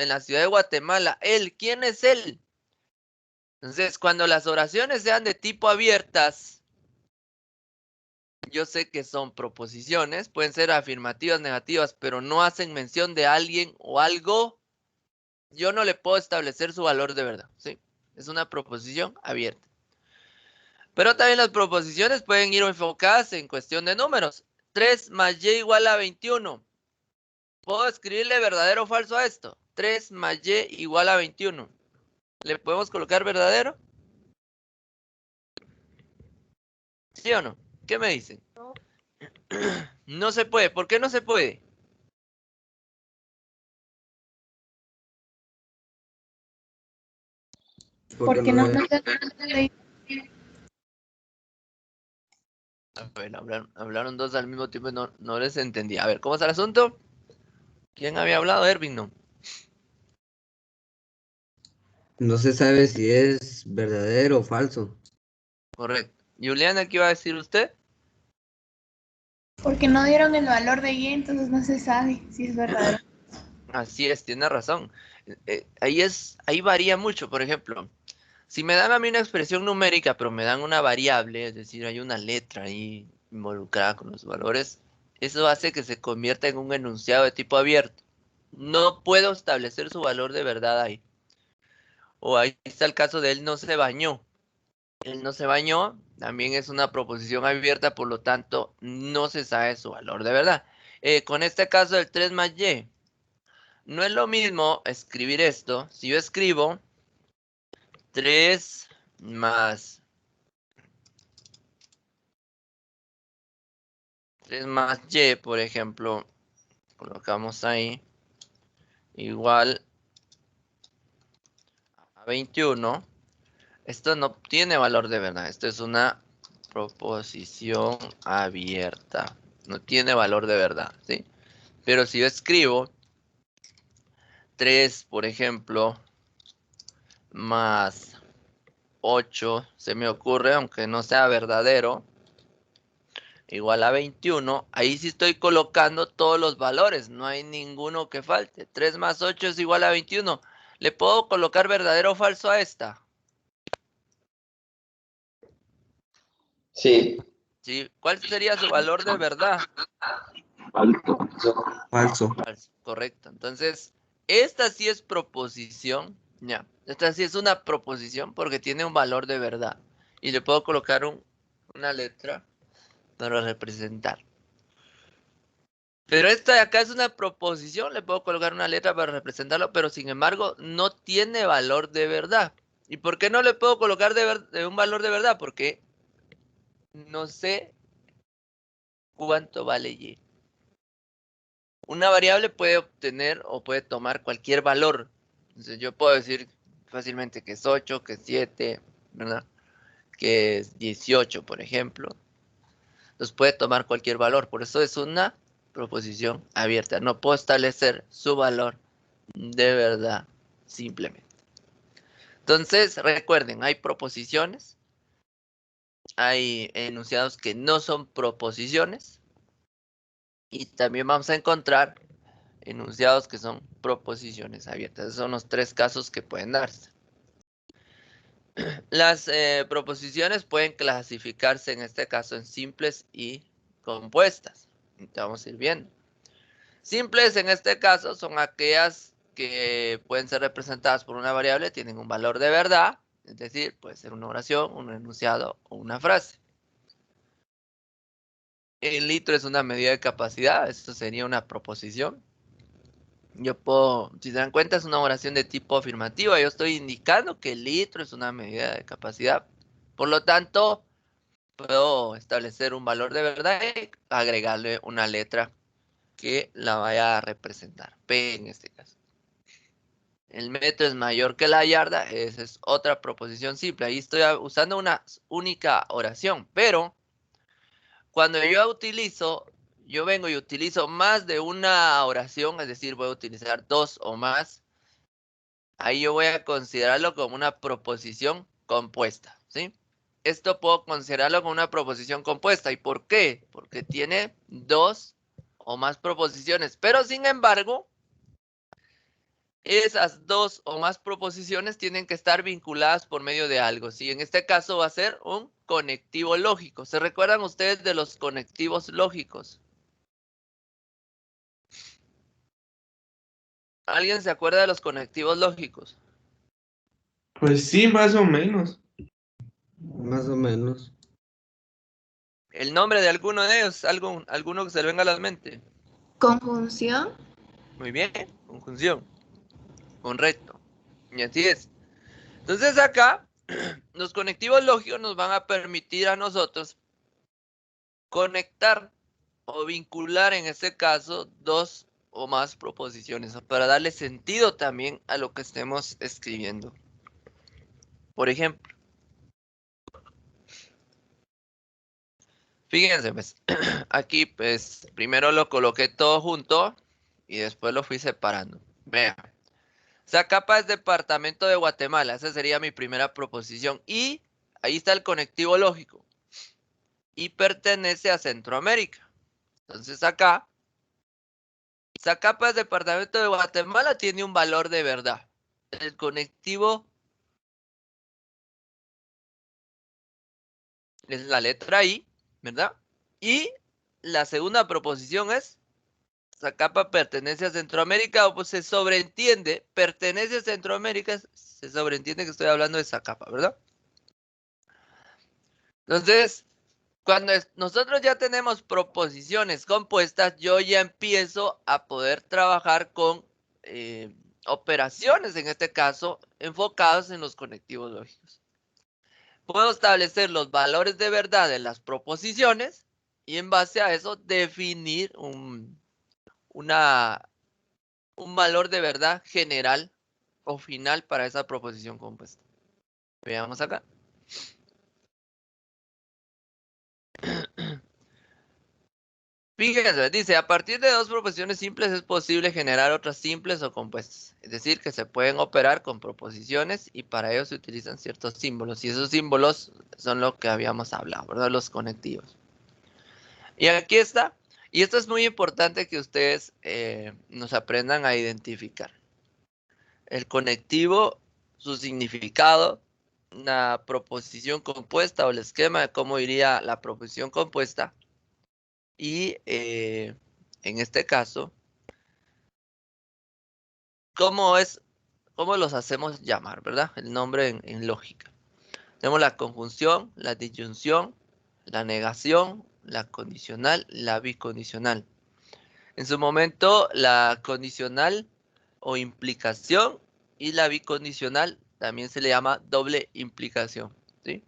la ciudad de Guatemala. Él, ¿quién es él? Entonces, cuando las oraciones sean de tipo abiertas, yo sé que son proposiciones, pueden ser afirmativas, negativas, pero no hacen mención de alguien o algo. Yo no le puedo establecer su valor de verdad, ¿sí? Es una proposición abierta. Pero también las proposiciones pueden ir enfocadas en cuestión de números. 3 más y igual a 21. ¿Puedo escribirle verdadero o falso a esto? 3 más y igual a 21. ¿Le podemos colocar verdadero? ¿Sí o no? ¿Qué me dicen? No. No se puede. ¿Por qué no se puede? Porque no nos da de A ver, hablaron dos al mismo tiempo y no les entendí. A ver, ¿cómo está el asunto? ¿Quién había hablado? Ervin, no. No se sabe si es verdadero o falso. Correcto. Juliana, ¿qué iba a decir usted? porque no dieron el valor de y, entonces no se sabe si es verdadero. Así es, tiene razón. Ahí varía mucho. Por ejemplo, si me dan a mí una expresión numérica, pero me dan una variable, es decir, hay una letra ahí involucrada con los valores, eso hace que se convierta en un enunciado de tipo abierto. No puedo establecer su valor de verdad ahí. O ahí está el caso de él no se bañó. Él no se bañó, también es una proposición abierta, por lo tanto, no se sabe su valor de verdad. Con este caso del 3 más y, no es lo mismo escribir esto. Si yo escribo 3 más 3 más y, por ejemplo, colocamos ahí, igual a 21. Esto no tiene valor de verdad. Esto es una proposición abierta. No tiene valor de verdad, ¿sí? Pero si yo escribo 3, por ejemplo, más 8, se me ocurre, aunque no sea verdadero, igual a 21, ahí sí estoy colocando todos los valores, no hay ninguno que falte. 3 más 8 es igual a 21. ¿Le puedo colocar verdadero o falso a esta? Sí. ¿Sí? ¿Cuál sería su valor de verdad? Falso. Falso, correcto. Entonces, esta sí es proposición, ya. Esta sí es una proposición porque tiene un valor de verdad. Y le puedo colocar una letra para representar. Pero esta de acá es una proposición, le puedo colocar una letra para representarlo, pero sin embargo no tiene valor de verdad. ¿Y por qué no le puedo colocar de un valor de verdad? Porque no sé cuánto vale y. Una variable puede obtener o puede tomar cualquier valor. Entonces yo puedo decir fácilmente que es 8, que es 7, ¿verdad? Que es 18, por ejemplo. Entonces puede tomar cualquier valor. Por eso es una proposición abierta. No puedo establecer su valor de verdad simplemente. Entonces recuerden, hay proposiciones. Hay enunciados que no son proposiciones. Y también vamos a encontrar enunciados que son proposiciones abiertas. Esos son los tres casos que pueden darse. Las proposiciones pueden clasificarse en este caso en simples y compuestas. Vamos a ir viendo. Simples en este caso son aquellas que pueden ser representadas por una variable, tienen un valor de verdad, es decir, puede ser una oración, un enunciado o una frase. El litro es una medida de capacidad, esto sería una proposición. Yo puedo, si se dan cuenta, es una oración de tipo afirmativa. Yo estoy indicando que el litro es una medida de capacidad. Por lo tanto, puedo establecer un valor de verdad y agregarle una letra que la vaya a representar. P en este caso. El metro es mayor que la yarda. Esa es otra proposición simple. Ahí estoy usando una única oración. Pero cuando yo vengo y utilizo más de una oración, es decir, voy a utilizar dos o más. ahí yo voy a considerarlo como una proposición compuesta, ¿sí? Esto puedo considerarlo como una proposición compuesta. ¿Y por qué? Porque tiene dos o más proposiciones. Pero sin embargo, esas dos o más proposiciones tienen que estar vinculadas por medio de algo. ¿Sí? En este caso va a ser un conectivo lógico. ¿Se recuerdan ustedes de los conectivos lógicos? ¿Alguien se acuerda de los conectivos lógicos? Pues sí, más o menos. Más o menos. ¿El nombre de alguno de ellos? ¿Alguno que se le venga a la mente? Conjunción. Muy bien, conjunción. Correcto. Y así es. Entonces acá, los conectivos lógicos nos van a permitir a nosotros conectar o vincular, en este caso, dos o más proposiciones, para darle sentido también a lo que estemos escribiendo. Por ejemplo, fíjense, pues, aquí, pues, primero lo coloqué todo junto y después lo fui separando. Vean. Zacapa es departamento de Guatemala. Esa sería mi primera proposición. Y ahí está el conectivo lógico. Y pertenece a Centroamérica. Entonces acá, Zacapa es departamento de Guatemala, tiene un valor de verdad. El conectivo es la letra I, ¿verdad? Y la segunda proposición es Zacapa pertenece a Centroamérica, o pues se sobreentiende, pertenece a Centroamérica, se sobreentiende que estoy hablando de Zacapa, ¿verdad? Entonces, cuando nosotros ya tenemos proposiciones compuestas, yo ya empiezo a poder trabajar con operaciones, en este caso, enfocadas en los conectivos lógicos. Puedo establecer los valores de verdad de las proposiciones y en base a eso definir un valor de verdad general o final para esa proposición compuesta. Veamos acá. Fíjense, dice, a partir de dos proposiciones simples es posible generar otras simples o compuestas. Es decir, que se pueden operar con proposiciones y para ello se utilizan ciertos símbolos. Y esos símbolos son lo que habíamos hablado, ¿verdad? Los conectivos. Y aquí está. Y esto es muy importante que ustedes nos aprendan a identificar. El conectivo, su significado, una proposición compuesta o el esquema de cómo iría la proposición compuesta. Y en este caso, ¿cómo los hacemos llamar, verdad? El nombre en lógica. Tenemos la conjunción, la disyunción, la negación, la condicional, la bicondicional. En su momento, la condicional o implicación y la bicondicional también se le llama doble implicación, ¿sí?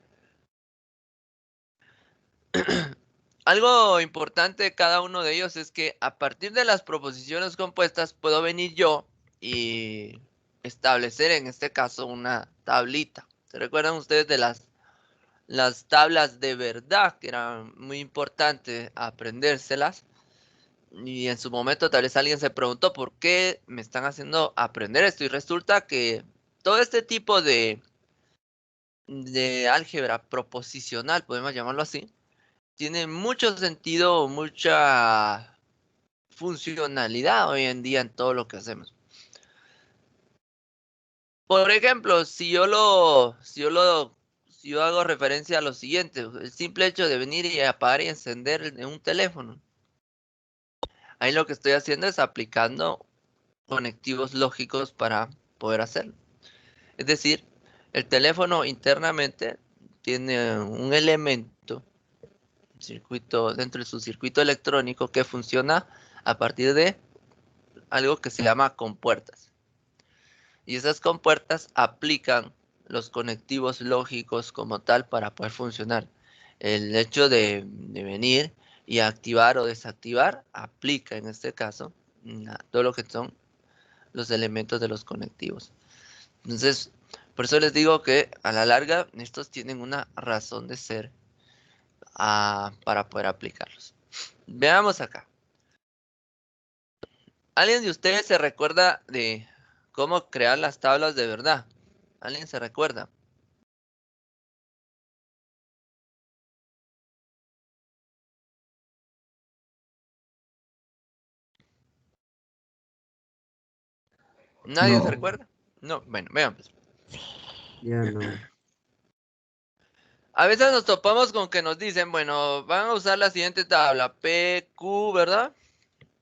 Algo importante de cada uno de ellos es que a partir de las proposiciones compuestas puedo venir yo y establecer en este caso una tablita. ¿Se recuerdan ustedes de las tablas de verdad, que eran muy importantes aprendérselas? Y en su momento tal vez alguien se preguntó por qué me están haciendo aprender esto. Y resulta que todo este tipo de álgebra proposicional, podemos llamarlo así, tiene mucho sentido, mucha funcionalidad hoy en día en todo lo que hacemos. Por ejemplo, si yo hago referencia a lo siguiente, el simple hecho de venir y apagar y encender un teléfono. Ahí lo que estoy haciendo es aplicando conectivos lógicos para poder hacerlo. Es decir, el teléfono internamente tiene un elemento, circuito dentro de su circuito electrónico que funciona a partir de algo que se llama compuertas. Y esas compuertas aplican los conectivos lógicos como tal para poder funcionar. El hecho de venir y activar o desactivar aplica en este caso todo lo que son los elementos de los conectivos. Entonces, por eso les digo que a la larga estos tienen una razón de ser para poder aplicarlos. Veamos acá. ¿Alguien de ustedes se recuerda de cómo crear las tablas de verdad. ¿Alguien se recuerda? ¿Nadie se No. recuerda? No, bueno, veamos. Ya no. A veces nos topamos con que nos dicen, bueno, van a usar la siguiente tabla, P, Q, ¿verdad?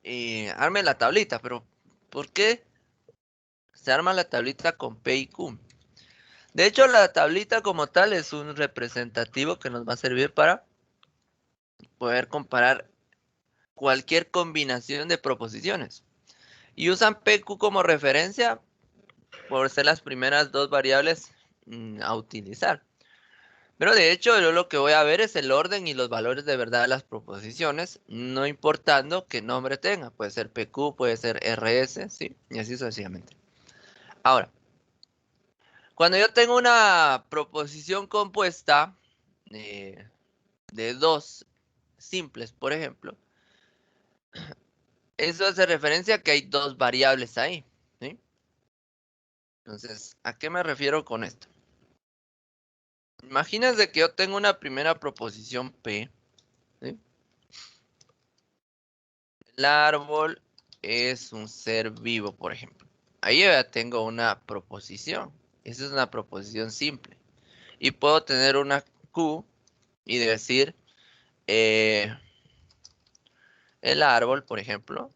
Y armen la tablita, pero ¿por qué se arma la tablita con P y Q? De hecho, la tablita como tal es un representativo que nos va a servir para poder comparar cualquier combinación de proposiciones. Y usan PQ como referencia por ser las primeras dos variables a utilizar. Pero de hecho, yo lo que voy a ver es el orden y los valores de verdad de las proposiciones, no importando qué nombre tenga. Puede ser PQ, puede ser RS, ¿sí? Y así sucesivamente. Ahora, cuando yo tengo una proposición compuesta de dos simples, por ejemplo, eso hace referencia a que hay dos variables ahí, ¿sí? Entonces, ¿a qué me refiero con esto? Imagínense que yo tengo una primera proposición P, ¿sí? El árbol es un ser vivo, por ejemplo. Ahí yo ya tengo una proposición. Esa es una proposición simple. Y puedo tener una Q y decir, el árbol, por ejemplo,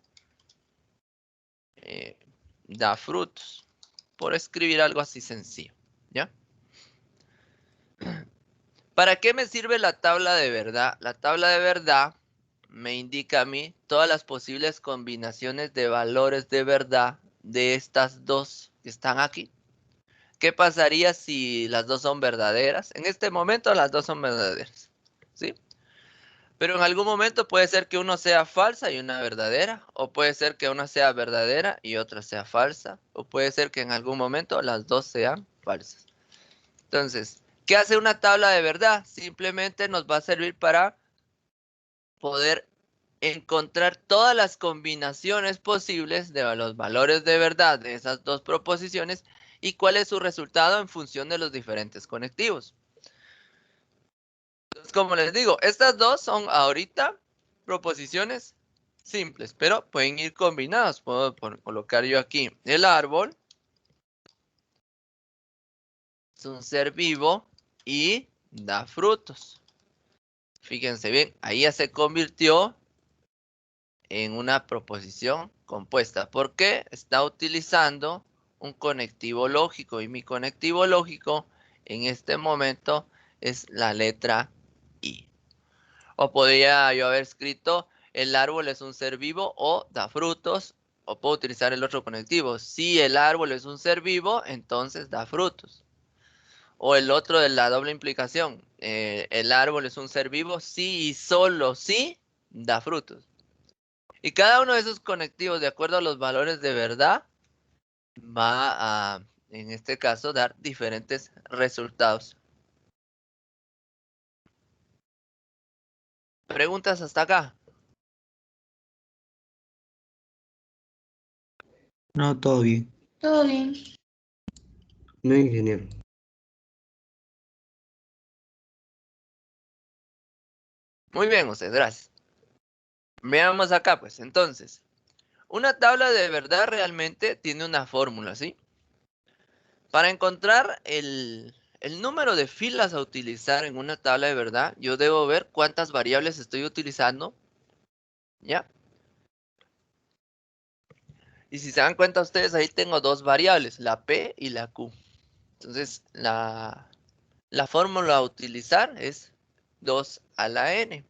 da frutos. Por escribir algo así sencillo, ¿ya? ¿Para qué me sirve la tabla de verdad? La tabla de verdad me indica a mí todas las posibles combinaciones de valores de verdad de estas dos que están aquí. ¿Qué pasaría si las dos son verdaderas? En este momento las dos son verdaderas, ¿sí? Pero en algún momento puede ser que uno sea falsa y una verdadera, o puede ser que una sea verdadera y otra sea falsa, o puede ser que en algún momento las dos sean falsas. Entonces, ¿qué hace una tabla de verdad? Simplemente nos va a servir para poder encontrar todas las combinaciones posibles de los valores de verdad de esas dos proposiciones y cuál es su resultado en función de los diferentes conectivos. Entonces, como les digo, estas dos son ahorita proposiciones simples, pero pueden ir combinadas. Puedo colocar yo aquí el árbol es un ser vivo y da frutos. Fíjense bien, ahí ya se convirtió en una proposición compuesta, porque está utilizando un conectivo lógico y mi conectivo lógico en este momento es la letra I. O podría yo haber escrito el árbol es un ser vivo o da frutos, o puedo utilizar el otro conectivo. Si el árbol es un ser vivo, entonces da frutos. O el otro de la doble implicación, el árbol es un ser vivo si y solo si da frutos. Y cada uno de esos conectivos, de acuerdo a los valores de verdad, va a, en este caso, dar diferentes resultados. ¿Preguntas hasta acá? No, todo bien. Todo bien. No, ingeniero. Muy bien, ustedes, gracias. Veamos acá, pues, entonces. Una tabla de verdad realmente tiene una fórmula, ¿sí? Para encontrar el número de filas a utilizar en una tabla de verdad, yo debo ver cuántas variables estoy utilizando, ¿ya? Y si se dan cuenta ustedes, ahí tengo dos variables, la P y la Q. Entonces, la fórmula a utilizar es 2 a la N,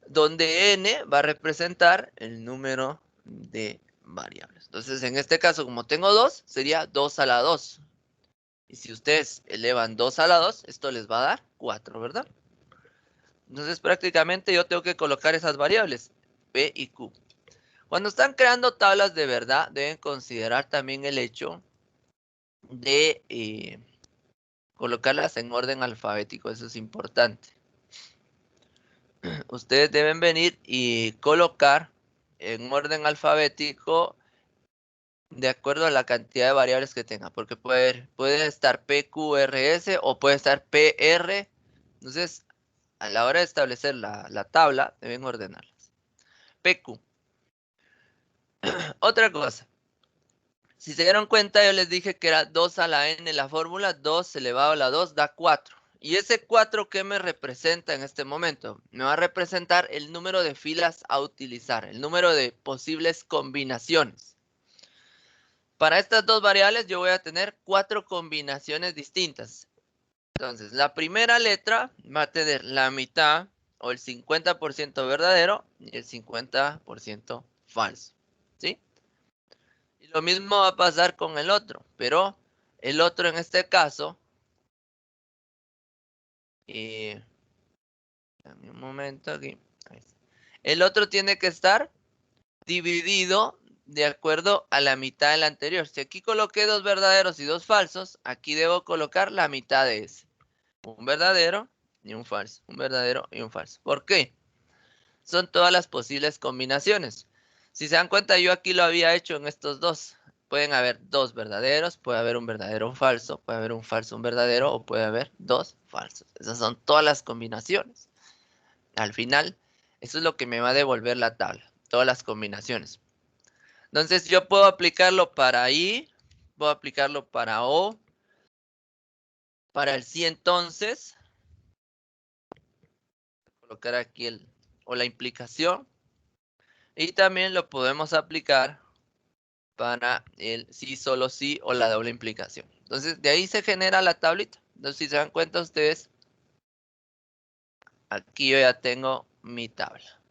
donde N va a representar el número de variables. Entonces, en este caso, como tengo 2, sería 2 a la 2. Y si ustedes elevan 2 a la 2, esto les va a dar 4, ¿verdad? Entonces, prácticamente yo tengo que colocar esas variables, P y Q. Cuando están creando tablas de verdad, deben considerar también el hecho de colocarlas en orden alfabético. Eso es importante. Ustedes deben venir y colocar en orden alfabético de acuerdo a la cantidad de variables que tenga, porque puede estar PQRS o puede estar PR. Entonces, a la hora de establecer la tabla, deben ordenarlas. PQ. Otra cosa. Si se dieron cuenta, yo les dije que era 2 a la n la fórmula, 2 elevado a la 2 da 4. ¿Y ese 4 qué me representa en este momento? Me va a representar el número de filas a utilizar, el número de posibles combinaciones. Para estas dos variables yo voy a tener 4 combinaciones distintas. Entonces, la primera letra va a tener la mitad o el 50% verdadero y el 50% falso. ¿Sí? Y lo mismo va a pasar con el otro, pero el otro en este caso, dame un momento aquí. Ahí está. El otro tiene que estar dividido de acuerdo a la mitad del anterior. Si aquí coloqué 2 verdaderos y 2 falsos, aquí debo colocar la mitad de ese. Un verdadero y un falso. Un verdadero y un falso. ¿Por qué? Son todas las posibles combinaciones. Si se dan cuenta, yo aquí lo había hecho en estos dos. Pueden haber 2 verdaderos, puede haber un verdadero, un falso, puede haber un falso, un verdadero, o puede haber 2 falsos. Esas son todas las combinaciones. Al final, eso es lo que me va a devolver la tabla. Todas las combinaciones. Entonces, yo puedo aplicarlo para I, puedo aplicarlo para O, para el sí entonces. Colocar aquí la implicación. Y también lo podemos aplicar para el sí, solo sí o la doble implicación. Entonces, de ahí se genera la tablita. Entonces, si se dan cuenta ustedes, aquí yo ya tengo mi tabla.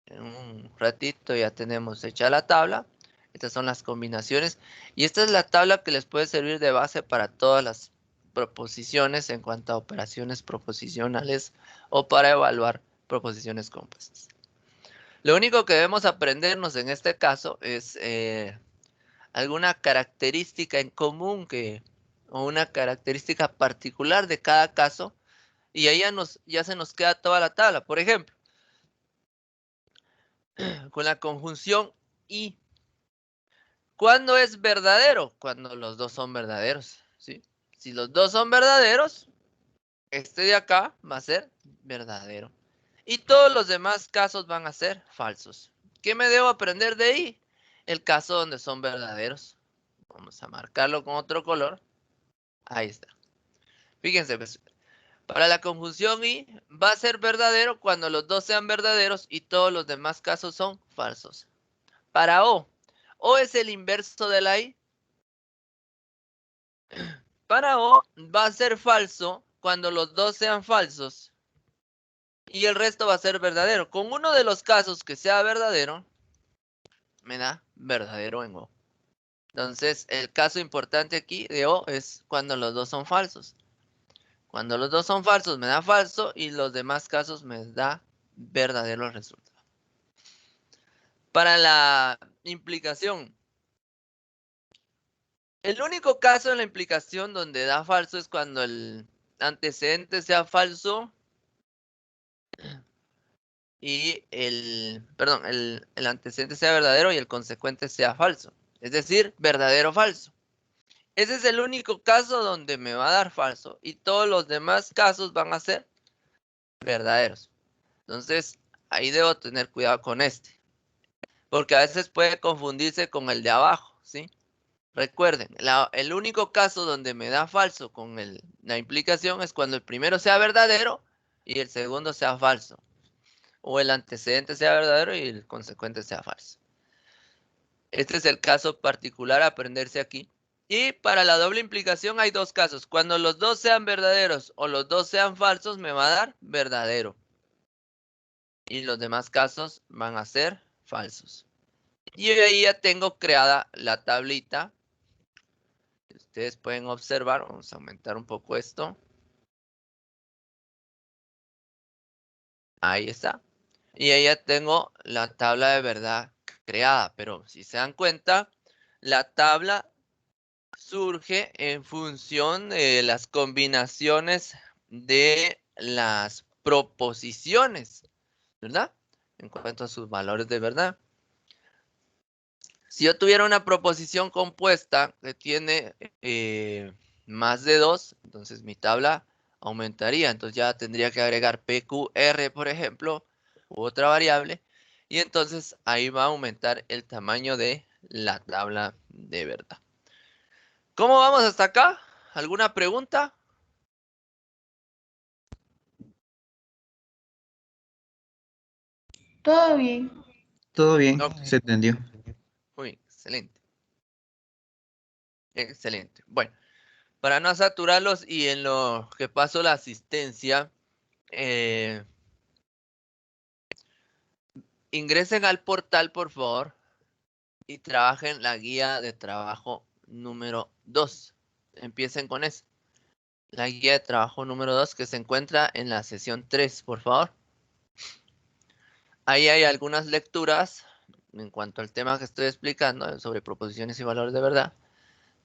En un ratito ya tenemos hecha la tabla. Estas son las combinaciones. Y esta es la tabla que les puede servir de base para todas las proposiciones en cuanto a operaciones proposicionales o para evaluar proposiciones compuestas. Lo único que debemos aprendernos en este caso es alguna característica en común o una característica particular de cada caso, y ahí ya se nos queda toda la tabla. Por ejemplo, con la conjunción y. ¿Cuándo es verdadero? Cuando los dos son verdaderos, ¿sí? Si los dos son verdaderos, este de acá va a ser verdadero. Y todos los demás casos van a ser falsos. ¿Qué me debo aprender de ahí? El caso donde son verdaderos. Vamos a marcarlo con otro color. Ahí está. Fíjense, pues, para la conjunción y va a ser verdadero cuando los dos sean verdaderos y todos los demás casos son falsos. Para O es el inverso de la I. Para O va a ser falso cuando los dos sean falsos y el resto va a ser verdadero. Con uno de los casos que sea verdadero, me da verdadero en O. Entonces, el caso importante aquí de O es cuando los dos son falsos. Cuando los dos son falsos, me da falso y los demás casos me da verdadero resultado. Para la implicación, el único caso en la implicación donde da falso es cuando el antecedente sea falso y el antecedente sea verdadero y el consecuente sea falso. Es decir, verdadero o falso. Ese es el único caso donde me va a dar falso y todos los demás casos van a ser verdaderos. Entonces, ahí debo tener cuidado con este. Porque a veces puede confundirse con el de abajo, ¿sí? Recuerden, el único caso donde me da falso con la implicación es cuando el primero sea verdadero y el segundo sea falso. O el antecedente sea verdadero y el consecuente sea falso. Este es el caso particular a aprenderse aquí. Y para la doble implicación hay dos casos. Cuando los dos sean verdaderos o los dos sean falsos, me va a dar verdadero. Y los demás casos van a ser falsos. Y ahí ya tengo creada la tablita. Ustedes pueden observar. Vamos a aumentar un poco esto. Ahí está. Y ahí ya tengo la tabla de verdad creada. Pero si se dan cuenta, la tabla surge en función de las combinaciones de las proposiciones, ¿verdad? En cuanto a sus valores de verdad. Si yo tuviera una proposición compuesta que tiene más de 2, entonces mi tabla aumentaría. Entonces ya tendría que agregar PQR, por ejemplo, u otra variable. Y entonces ahí va a aumentar el tamaño de la tabla de verdad. ¿Cómo vamos hasta acá? ¿Alguna pregunta? Todo bien. Todo bien, Ok. se entendió. Muy bien, excelente. Excelente. Bueno, para no saturarlos y en lo que paso la asistencia, ingresen al portal, por favor, y trabajen la guía de trabajo número 2. Empiecen con eso. La guía de trabajo número 2 que se encuentra en la sesión 3, por favor. Ahí hay algunas lecturas en cuanto al tema que estoy explicando sobre proposiciones y valores de verdad,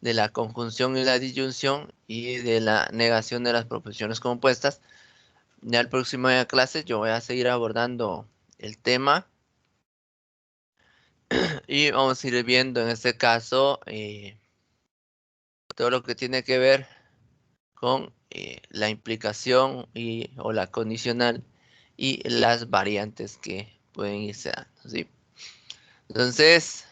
de la conjunción y la disyunción y de la negación de las proposiciones compuestas. Ya el próximo día de clase yo voy a seguir abordando el tema y vamos a ir viendo en este caso todo lo que tiene que ver con la implicación o la condicional y las variantes que pueden irse dando, ¿sí? Entonces,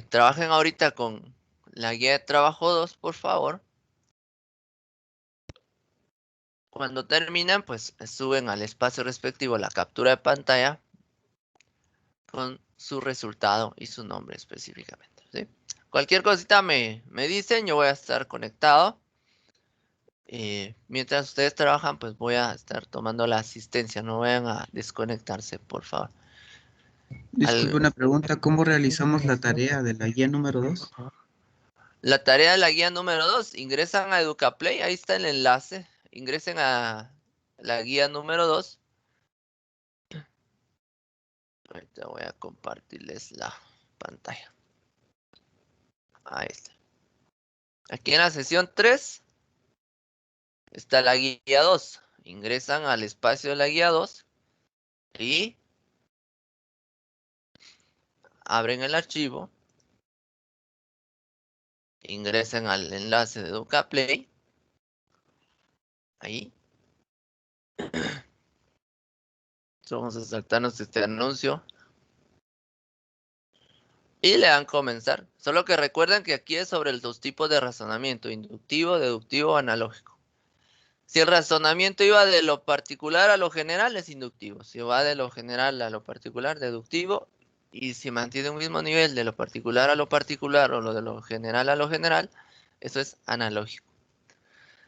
trabajen ahorita con la guía de trabajo 2, por favor. Cuando terminan, pues suben al espacio respectivo la captura de pantalla con su resultado y su nombre específicamente, ¿sí? Cualquier cosita me dicen, yo voy a estar conectado. Mientras ustedes trabajan, pues voy a estar tomando la asistencia. No vayan a desconectarse, por favor. Disculpe una pregunta, ¿cómo realizamos la tarea de la guía número 2? La tarea de la guía número 2, ingresan a EducaPlay, ahí está el enlace. Ingresen a la guía número 2. Ahorita voy a compartirles la pantalla. Ahí está. Aquí en la sesión 3 está la guía 2. Ingresan al espacio de la guía 2 y abren el archivo. Ingresen al enlace de EducaPlay. Ahí. Vamos a saltarnos este anuncio. Y le dan comenzar. Solo que recuerden que aquí es sobre los tipos de razonamiento: inductivo, deductivo, analógico. Si el razonamiento iba de lo particular a lo general, es inductivo. Si va de lo general a lo particular, deductivo. Y si mantiene un mismo nivel de lo particular a lo particular o lo de lo general a lo general, eso es analógico.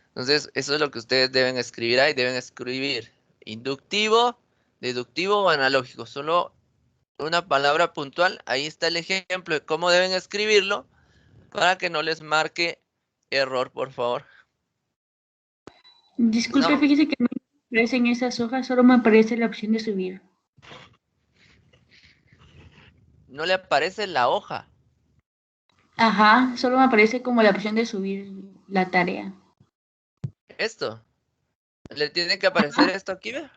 Entonces, eso es lo que ustedes deben escribir ahí. Deben escribir inductivo, deductivo o analógico. Solo una palabra puntual. Ahí está el ejemplo de cómo deben escribirlo para que no les marque error, por favor. Disculpe, No. fíjese que no me aparecen esas hojas, solo me aparece la opción de subir. No le aparece la hoja. Ajá, solo me aparece como la opción de subir la tarea. Esto. Le tiene que aparecer esto aquí, ¿ve?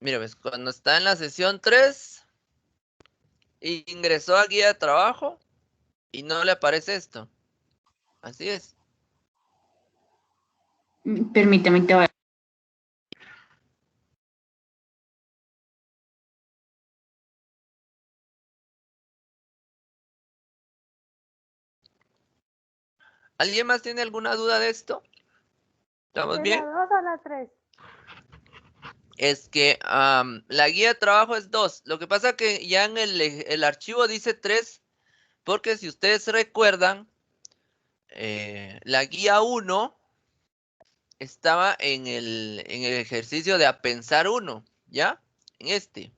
Mira, ves, cuando está en la sesión 3, ingresó a guía de trabajo y no le aparece esto. Así es. Permítame, te voy a... ¿Alguien más tiene alguna duda de esto? ¿Estamos bien? ¿La 2 o la 3? Es que la guía de trabajo es 2. Lo que pasa que ya en el archivo dice 3, porque si ustedes recuerdan, la guía 1 estaba en el ejercicio de apensar 1, ¿ya? En este.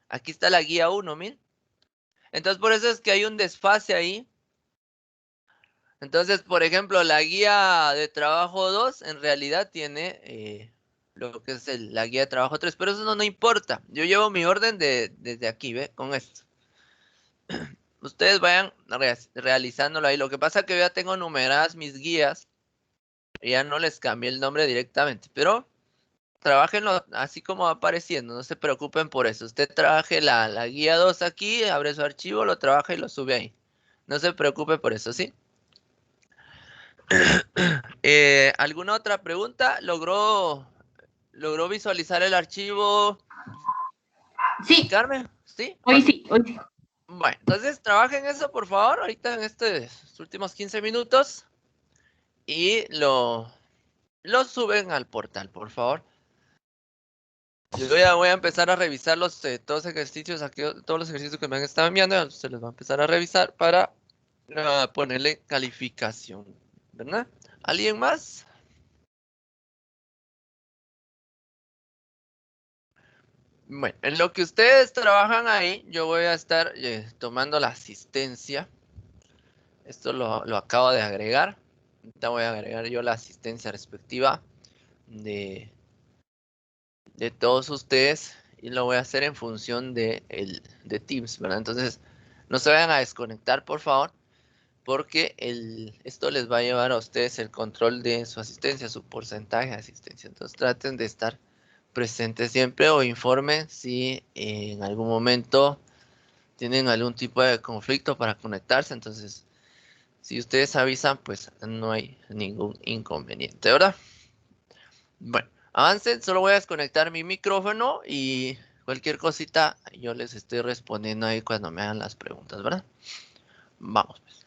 Aquí está la guía 1, miren. Entonces, por eso es que hay un desfase ahí. Entonces, por ejemplo, la guía de trabajo 2 en realidad tiene lo que es la guía de trabajo 3, pero eso no importa. Yo llevo mi orden desde aquí, ¿ve? Con esto. Ustedes vayan realizándolo ahí. Lo que pasa es que yo ya tengo numeradas mis guías y ya no les cambié el nombre directamente, pero Trabájenlo así como va apareciendo, no se preocupen por eso. Usted trabaje la guía 2 aquí, abre su archivo, lo trabaja y lo sube ahí. No se preocupe por eso, ¿sí? ¿Alguna otra pregunta? ¿Logró visualizar el archivo, Sí, Carmen? ¿Sí? hoy sí, hoy sí. Bueno, entonces trabajen eso, por favor, ahorita en estos últimos 15 minutos. Y lo suben al portal, por favor. Yo voy a empezar a revisar todos ejercicios, aquí, todos los ejercicios que me han estado enviando, se los va a empezar a revisar para ponerle calificación, ¿verdad? ¿Alguien más? Bueno, en lo que ustedes trabajan ahí, yo voy a estar tomando la asistencia. Esto lo acabo de agregar. Ahorita voy a agregar yo la asistencia respectiva de todos ustedes y lo voy a hacer en función de Teams, ¿verdad? Entonces, no se vayan a desconectar, por favor, porque esto les va a llevar a ustedes el control de su asistencia, su porcentaje de asistencia. Entonces, traten de estar presentes siempre o informen si en algún momento tienen algún tipo de conflicto para conectarse. Entonces, si ustedes avisan, pues no hay ningún inconveniente, ¿verdad? Bueno, avancen, solo voy a desconectar mi micrófono y cualquier cosita yo les estoy respondiendo ahí cuando me hagan las preguntas, ¿verdad? Vamos, pues.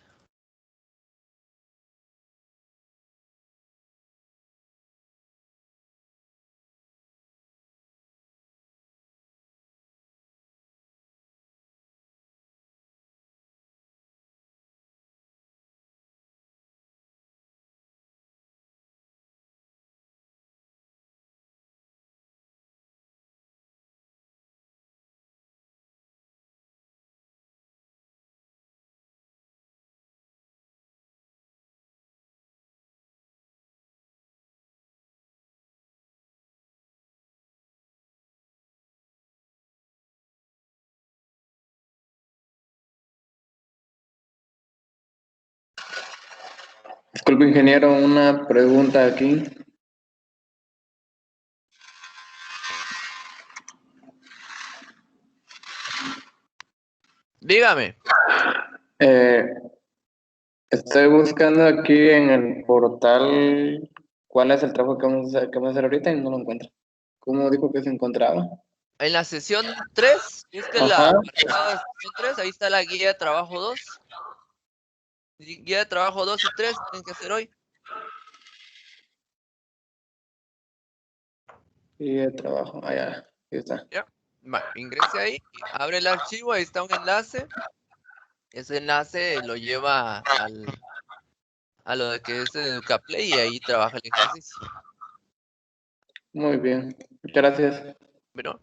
Disculpe, ingeniero, una pregunta aquí. Dígame. Eh, Estoy buscando aquí en el portal cuál es el trabajo que vamos a hacer ahorita y no lo encuentro. ¿Cómo dijo que se encontraba? En la sesión 3, busque el Ajá. apartado de sesión 3, ahí está la guía de trabajo 2. Guía de trabajo 2 y 3 tienen que hacer hoy. Y el trabajo, allá, ahí está. ¿Ya? Bueno, ingrese ahí, abre el archivo, ahí está un enlace. Ese enlace lo lleva a lo de que es EducaPlay y ahí trabaja el ejercicio. Muy bien, muchas gracias. Bueno.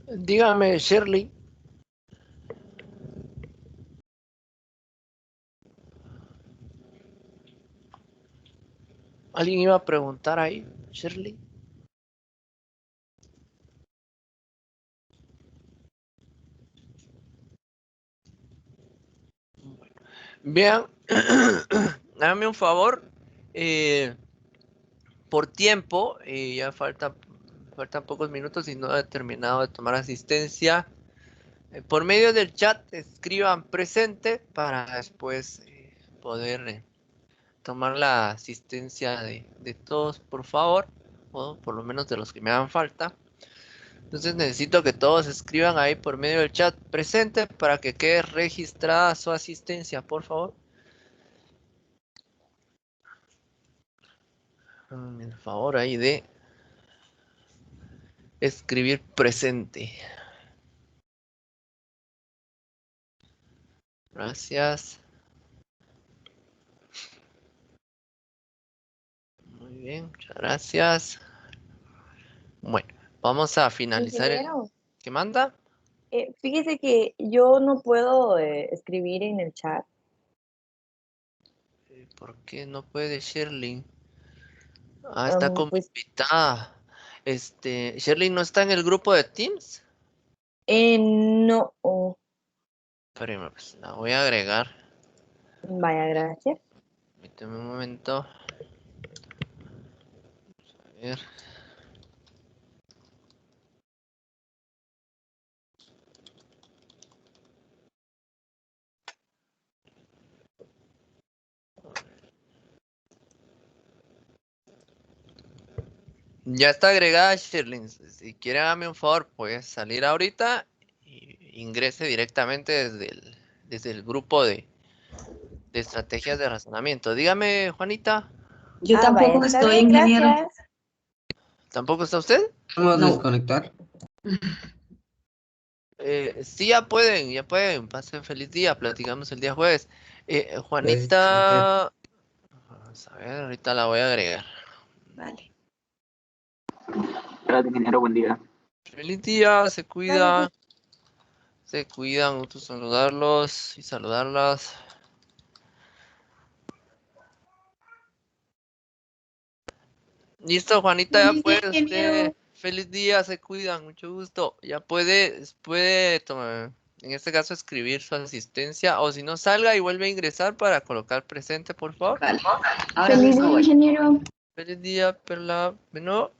Dígame, Shirley. ¿Alguien iba a preguntar ahí, Shirley? Bien, hágame un favor. Por tiempo, ya faltan pocos minutos y no he terminado de tomar asistencia. Por medio del chat, escriban presente para después poder tomar la asistencia de todos, por favor, o por lo menos de los que me hagan falta. Entonces necesito que todos escriban ahí por medio del chat presente para que quede registrada su asistencia, por favor. El favor ahí de escribir presente. Gracias. Muy bien, muchas gracias. Bueno, vamos a finalizar el... Ingeniero, ¿Qué manda? fíjese que yo no puedo escribir en el chat. ¿Por qué no puede Shirley? Ah, está como Pues, invitada. Shirley no está en el grupo de Teams. no. Espérame, pues la voy a agregar. Vaya, gracias. Permíteme un momento. A ver. Ya está agregada Shirley. Si quiere, hágame un favor, puedes salir ahorita y ingrese directamente desde el grupo de estrategias de razonamiento. Dígame, Juanita. Yo Vaya, tampoco está estoy, bien, ingeniero. gracias. ¿Tampoco está usted? Vamos a No. desconectar. Sí, ya pueden. Pasen feliz día. Platicamos el día jueves. Gracias. Juanita. Vamos a ver, ahorita la voy a agregar. Vale. Gracias, ingeniero, buen día. Feliz día, se cuida. Se cuidan, gusto saludarlos y saludarlas. Listo, Juanita, ya Feliz día, puede ingeniero. usted. Feliz día, se cuidan, mucho gusto. Ya puede tomar, en este caso, escribir su asistencia, o si no, salga y vuelve a ingresar para colocar presente, por favor. Vale. Ahora Feliz mismo día, voy. ingeniero. Feliz día, Perla. Bueno.